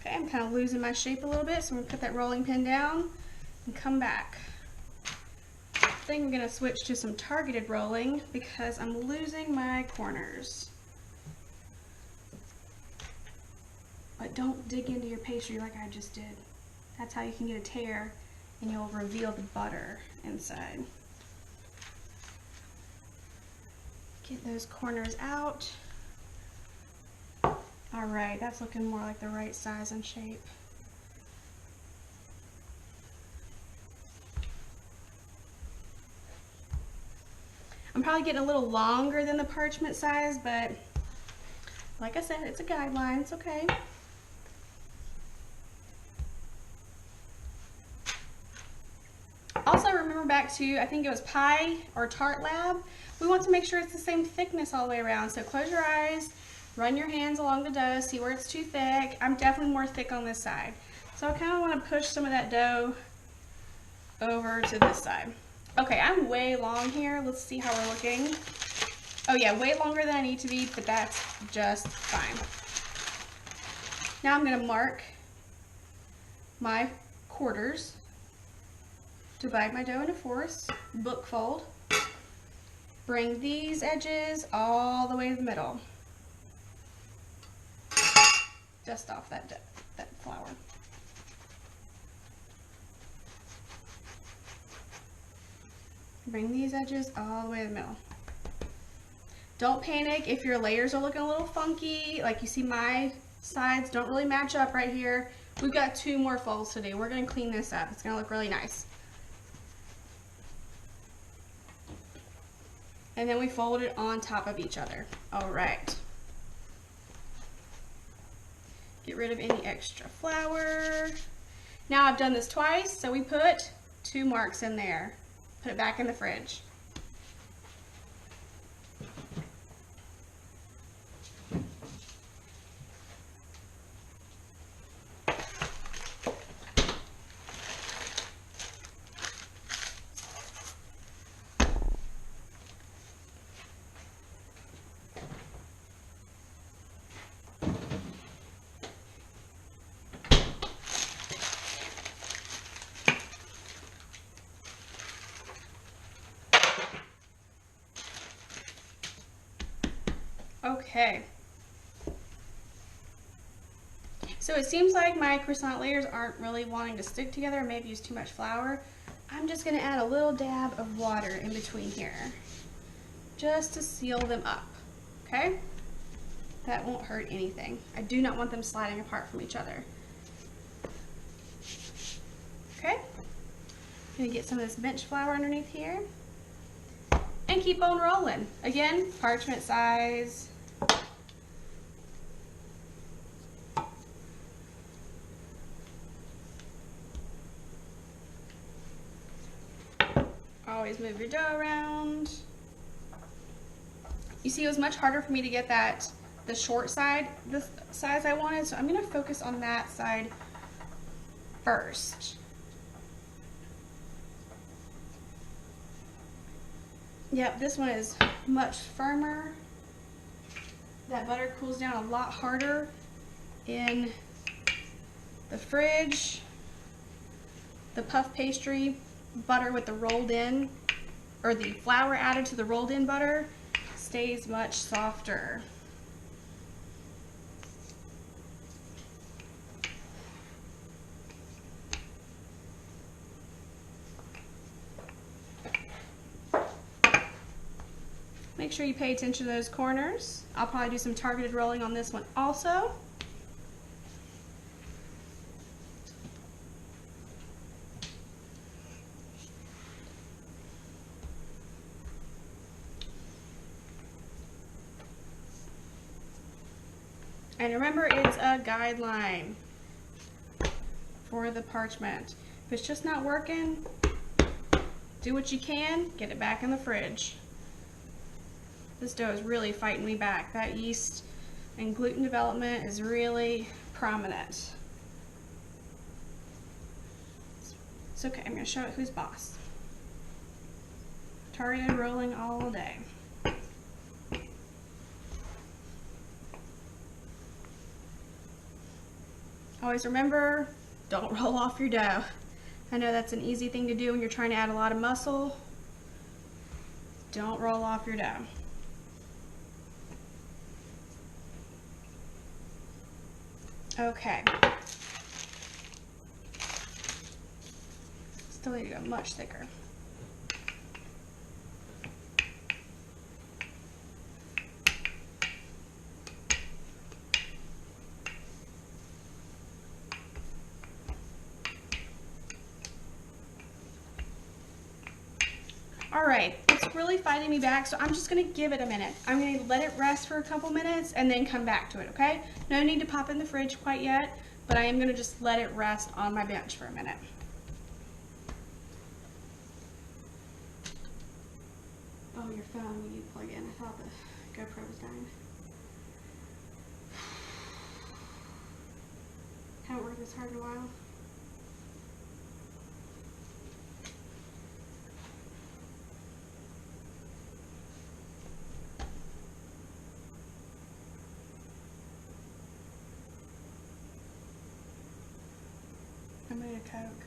Okay, I'm kind of losing my shape a little bit, so I'm going to put that rolling pin down and come back. I think I'm going to switch to some targeted rolling because I'm losing my corners. But don't dig into your pastry like I just did. That's how you can get a tear and you'll reveal the butter inside. Get those corners out. Alright, that's looking more like the right size and shape. I'm probably getting a little longer than the parchment size, but like I said, it's a guideline, it's okay. Also, remember back to, I think it was Pie or Tart Lab, we want to make sure it's the same thickness all the way around. So close your eyes, run your hands along the dough, see where it's too thick. I'm definitely more thick on this side. So I kind of want to push some of that dough over to this side. Okay, I'm way long here. Let's see how we're looking. Oh yeah, way longer than I need to be, but that's just fine. Now I'm going to mark my quarters. Divide my dough into fourths, book fold. Bring these edges all the way to the middle. Dust off that flour. Bring these edges all the way to the middle. Don't panic if your layers are looking a little funky. Like you see my sides don't really match up right here. We've got 2 more folds to do. We're going to clean this up. It's going to look really nice. And then we fold it on top of each other. All right. Get rid of any extra flour. Now I've done this twice, so we put 2 marks in there. Put it back in the fridge. Okay. So it seems like my croissant layers aren't really wanting to stick together, maybe use too much flour. I'm just gonna add a little dab of water in between here, just to seal them up, okay? That won't hurt anything. I do not want them sliding apart from each other. Okay, I'm gonna get some of this bench flour underneath here and keep on rolling. Again, parchment size. Always move your dough around. You see, it was much harder for me to get the short side, the size I wanted, so I'm gonna focus on that side first. Yep, this one is much firmer. That butter cools down a lot harder in the fridge. The puff pastry butter with the rolled in, or the flour added to the rolled in butter, stays much softer. Make sure you pay attention to those corners. I'll probably do some targeted rolling on this one also. And remember, it's a guideline for the parchment. If it's just not working, do what you can, get it back in the fridge. This dough is really fighting me back. That yeast and gluten development is really prominent. It's okay, I'm gonna show it who's boss. Targeted rolling all day. Always remember, don't roll off your dough. I know that's an easy thing to do when you're trying to add a lot of muscle. Don't roll off your dough. Okay. Still need to go much thicker. All right, it's really fighting me back, so I'm just gonna give it a minute. I'm gonna let it rest for a couple minutes and then come back to it, okay? No need to pop in the fridge quite yet, but I am gonna just let it rest on my bench for a minute. Oh, your phone, we need to plug in. I thought the GoPro was dying. Haven't worked this hard in a while. I made a Coke.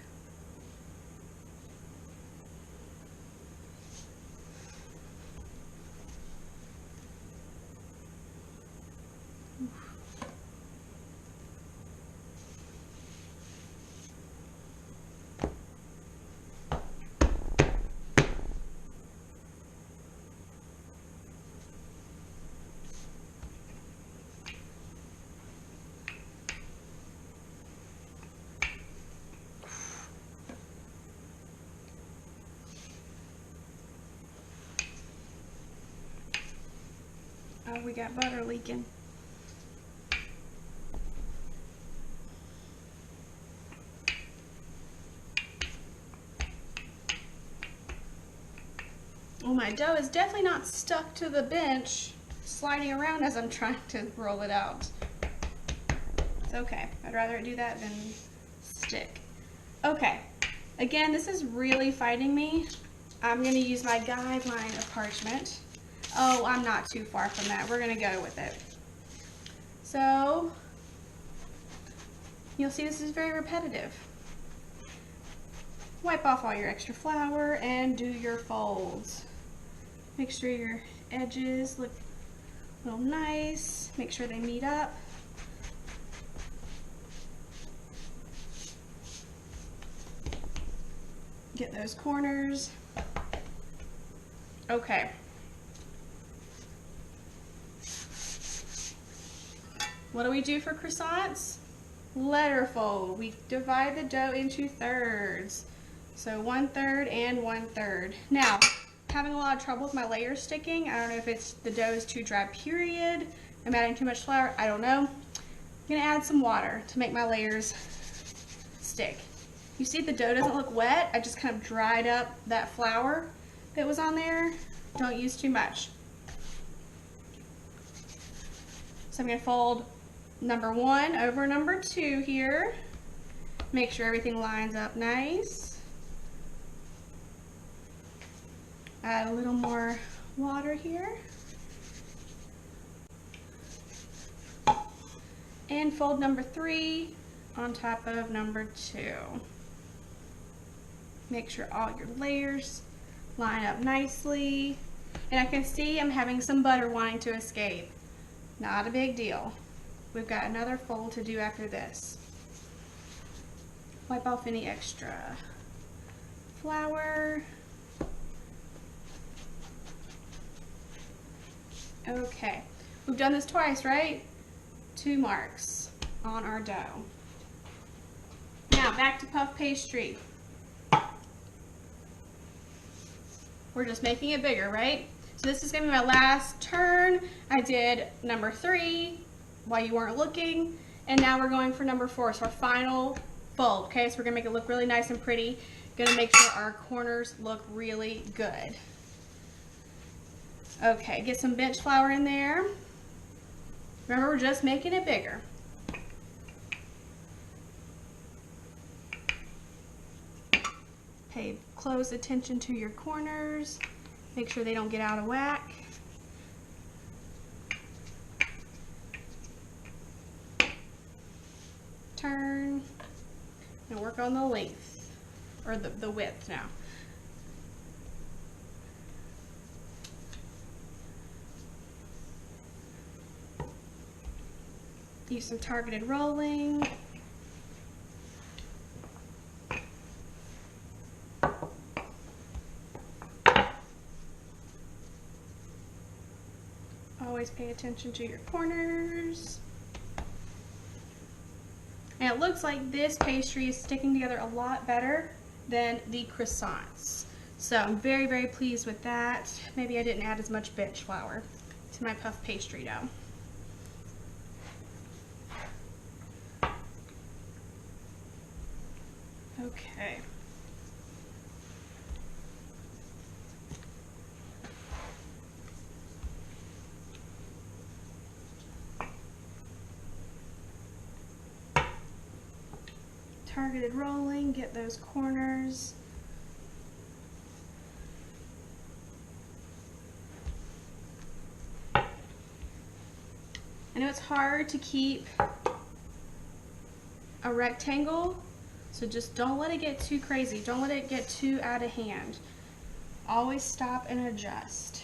Oh, we got butter leaking. Well, my dough is definitely not stuck to the bench, sliding around as I'm trying to roll it out. It's okay. I'd rather it do that than stick. Okay. Again, this is really fighting me. I'm going to use my guideline of parchment. Oh, I'm not too far from that. We're going to go with it. So, you'll see this is very repetitive. Wipe off all your extra flour and do your folds. Make sure your edges look a little nice. Make sure they meet up. Get those corners. Okay. What do we do for croissants? Letter fold. We divide the dough into thirds. So 1/3 and 1/3. Now, having a lot of trouble with my layers sticking. I don't know if it's the dough is too dry, period. I'm adding too much flour. I don't know. I'm gonna add some water to make my layers stick. You see the dough doesn't look wet. I just kind of dried up that flour that was on there. Don't use too much. So I'm gonna fold number 1 over number 2 here. Make sure everything lines up nice. Add a little more water here. And fold number 3 on top of number 2. Make sure all your layers line up nicely. And I can see I'm having some butter wanting to escape. Not a big deal. We've got another fold to do after this. Wipe off any extra flour. Okay, we've done this twice, right? 2 marks on our dough. Now back to puff pastry. We're just making it bigger, right? So this is gonna be my last turn. I did number 3 while you weren't looking, and now we're going for number 4, so our final fold, okay? So we're gonna make it look really nice and pretty. Gonna make sure our corners look really good. Okay, get some bench flour in there. Remember, we're just making it bigger. Pay close attention to your corners. Make sure they don't get out of whack. Turn and work on the length, or the width now. Use some targeted rolling. Always pay attention to your corners. And it looks like this pastry is sticking together a lot better than the croissants. So I'm very, very pleased with that. Maybe I didn't add as much bench flour to my puff pastry dough. Okay. Targeted rolling, get those corners. I know it's hard to keep a rectangle, so just don't let it get too crazy. Don't let it get too out of hand. Always stop and adjust.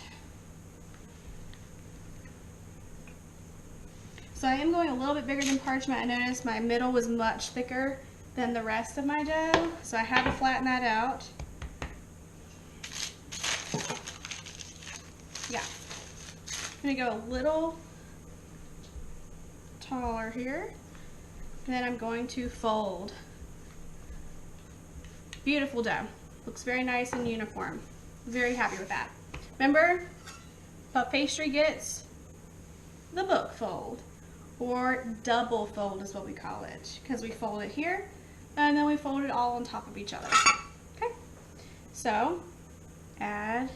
So I am going a little bit bigger than parchment. I noticed my middle was much thicker than the rest of my dough, so I had to flatten that out. Yeah. I'm gonna go a little taller here, and then I'm going to fold. Beautiful dough. Looks very nice and uniform. Very happy with that. Remember, puff pastry gets the book fold, or double fold is what we call it, because we fold it here and then we fold it all on top of each other. Okay, so add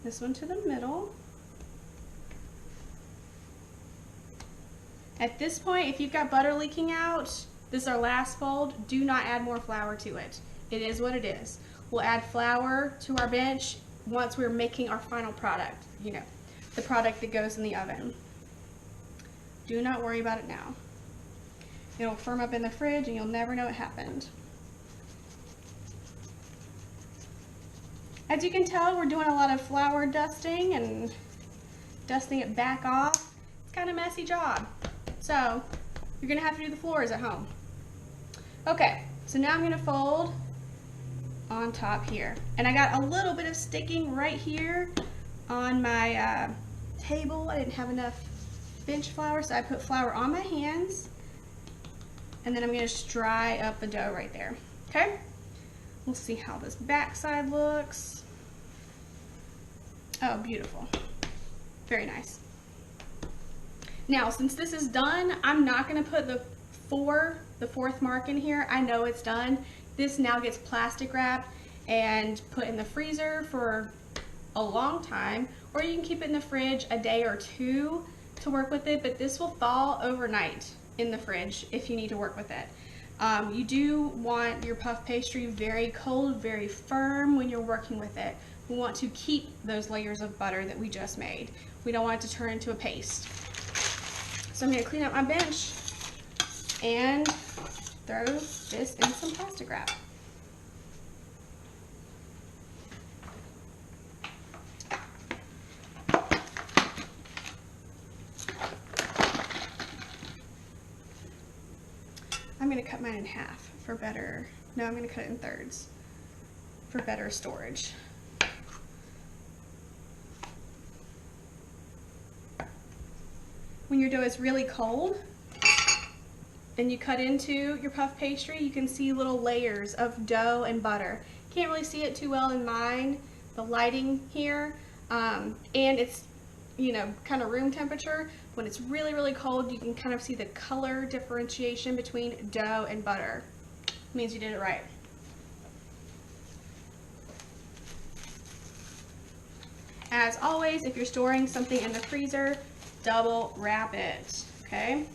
this one to the middle. At this point, if you've got butter leaking out, this is our last fold, do not add more flour to it. It is what it is. We'll add flour to our bench once we're making our final product, you know, the product that goes in the oven. Do not worry about it now. It'll firm up in the fridge and you'll never know it happened. As you can tell, we're doing a lot of flour dusting and dusting it back off. It's kind of a messy job. So you're gonna have to do the floors at home. Okay, so now I'm gonna fold on top here. And I got a little bit of sticking right here on my table. I didn't have enough bench flour, so I put flour on my hands, and then I'm going to just dry up the dough right there. Okay, we'll see how this back side looks. Oh, beautiful. Very nice. Now, since this is done, I'm not going to put the fourth mark in here. I know it's done. This now gets plastic wrapped and put in the freezer for a long time, or you can keep it in the fridge a day or two to work with it, but this will thaw overnight in the fridge if you need to work with it. You do want your puff pastry very cold, very firm when you're working with it. We want to keep those layers of butter that we just made. We don't want it to turn into a paste. So I'm going to clean up my bench and throw this in some plastic wrap. I'm going to cut mine in half for better, no, I'm going to cut it in thirds for better storage. When your dough is really cold and you cut into your puff pastry, you can see little layers of dough and butter. Can't really see it too well in mine, the lighting here, and it's, you know, kind of room temperature. When it's really, really cold, you can kind of see the color differentiation between dough and butter. It means you did it right. As always, if you're storing something in the freezer, double wrap it, okay?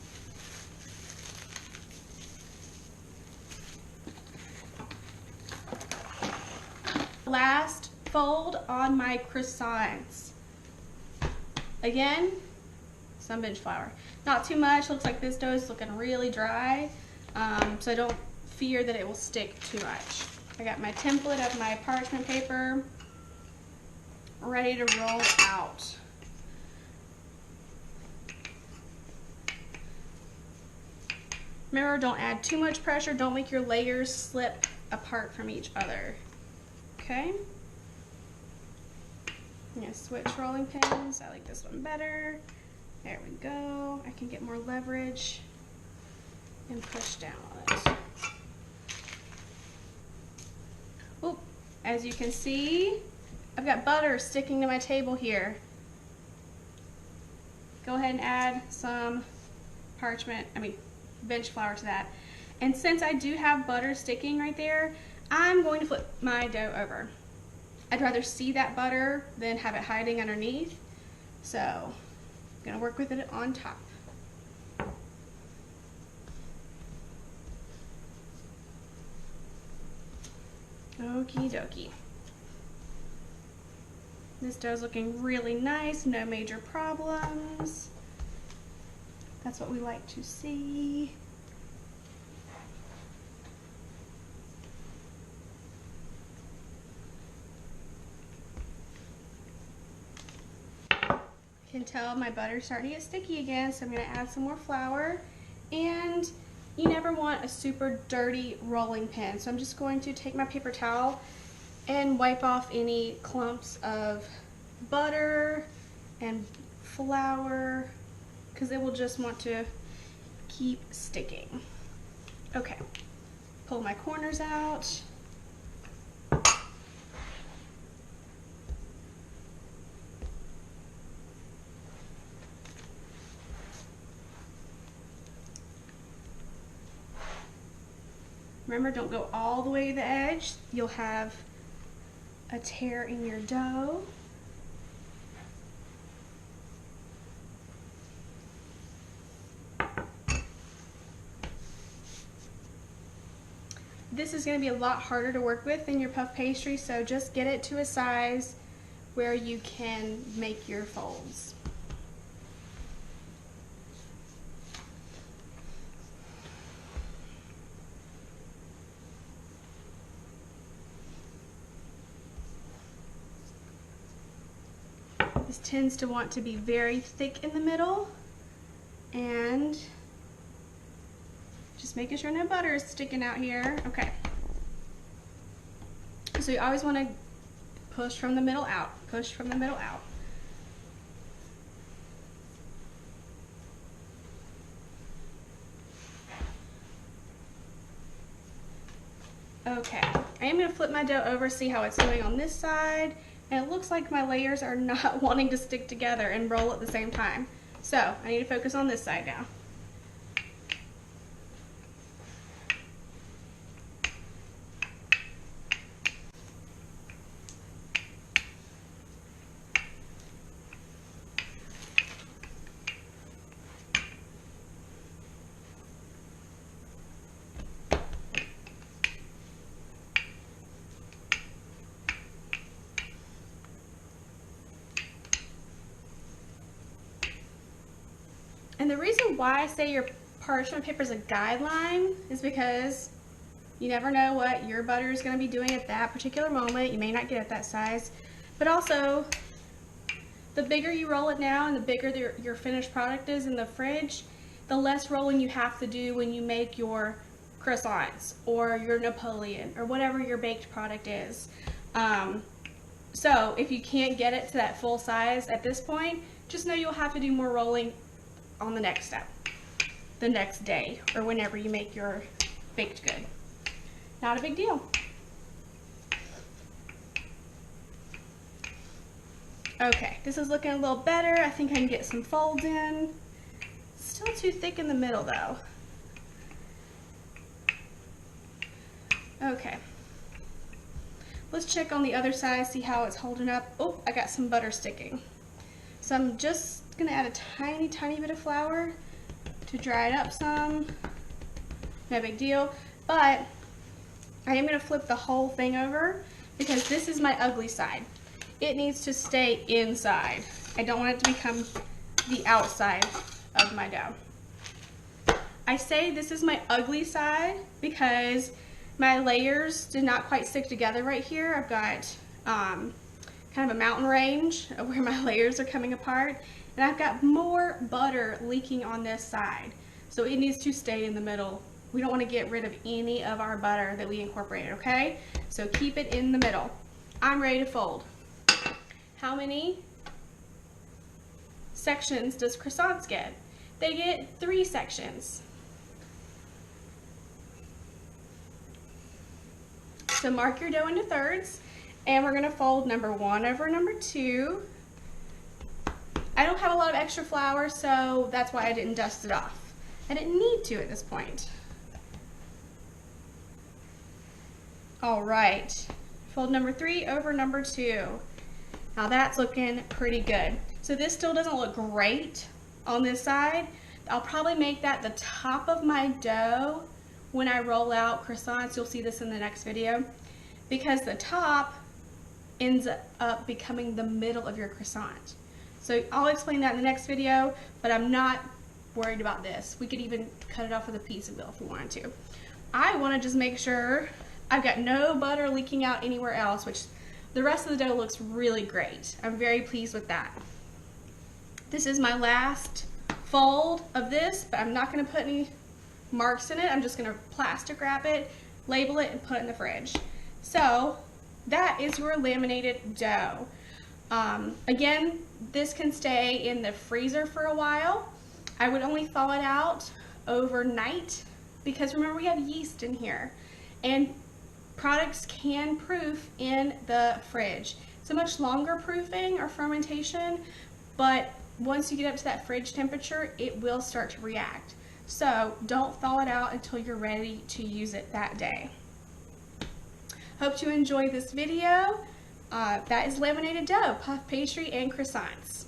Last fold on my croissants. Again, some bench flour. Not too much. Looks like this dough is looking really dry, so don't fear that it will stick too much. I got my template of my parchment paper ready to roll out. Remember, don't add too much pressure. Don't make your layers slip apart from each other. Okay? I'm going to switch rolling pins. I like this one better. There we go. I can get more leverage and push down on it. Oop. As you can see, I've got butter sticking to my table here. Go ahead and add some bench flour to that. And since I do have butter sticking right there, I'm going to flip my dough over. I'd rather see that butter than have it hiding underneath. So I'm going to work with it on top. Okie dokie. This dough's looking really nice, no major problems. That's what we like to see. I can tell my butter's starting to get sticky again, so I'm going to add some more flour. And you never want a super dirty rolling pin, so I'm just going to take my paper towel and wipe off any clumps of butter and flour, because it will just want to keep sticking. Okay, pull my corners out. Remember, don't go all the way to the edge. You'll have a tear in your dough. This is going to be a lot harder to work with than your puff pastry, so just get it to a size where you can make your folds. This tends to want to be very thick in the middle, and just making sure no butter is sticking out here. Okay. So you always want to push from the middle out, push from the middle out. Okay, I am going to flip my dough over, see how it's doing on this side, and it looks like my layers are not wanting to stick together and roll at the same time. So I need to focus on this side now. And the reason why I say your parchment paper is a guideline is because you never know what your butter is going to be doing at that particular moment. You may not get it that size, but also the bigger you roll it now and the bigger your finished product is in the fridge, the less rolling you have to do when you make your croissants or your Napoleon or whatever your baked product is. So if you can't get it to that full size at this point, just know you'll have to do more rolling on the next step, the next day, or whenever you make your baked good. Not a big deal. Okay, this is looking a little better. I think I can get some folds in. Still too thick in the middle though. Okay. Let's check on the other side, see how it's holding up. Oh, I got some butter sticking. So I'm just gonna add a tiny bit of flour to dry it up some. No big deal, but I am gonna flip the whole thing over because this is my ugly side. It needs to stay inside. I don't want it to become the outside of my dough. I say this is my ugly side because my layers did not quite stick together right here. I've got kind of a mountain range of where my layers are coming apart, and I've got more butter leaking on this side. So it needs to stay in the middle. We don't want to get rid of any of our butter that we incorporated, okay? So keep it in the middle. I'm ready to fold. How many sections does croissants get? They get 3 sections. So mark your dough into thirds, and we're gonna fold number 1 over number 2. I don't have a lot of extra flour, so that's why I didn't dust it off. I didn't need to at this point. All right, fold number 3 over number 2. Now that's looking pretty good. So this still doesn't look great on this side. I'll probably make that the top of my dough when I roll out croissants. You'll see this in the next video, because the top ends up becoming the middle of your croissant. So I'll explain that in the next video, but I'm not worried about this. We could even cut it off with a pizza wheel if we wanted to. I want to just make sure I've got no butter leaking out anywhere else, which the rest of the dough looks really great. I'm very pleased with that. This is my last fold of this, but I'm not going to put any marks in it. I'm just going to plastic wrap it, label it, and put it in the fridge. So that is your laminated dough. Again, this can stay in the freezer for a while. I would only thaw it out overnight because remember we have yeast in here, and products can proof in the fridge. It's a much longer proofing or fermentation, but once you get up to that fridge temperature, it will start to react. So don't thaw it out until you're ready to use it that day. Hope you enjoyed this video. That is laminated dough, puff pastry, and croissants.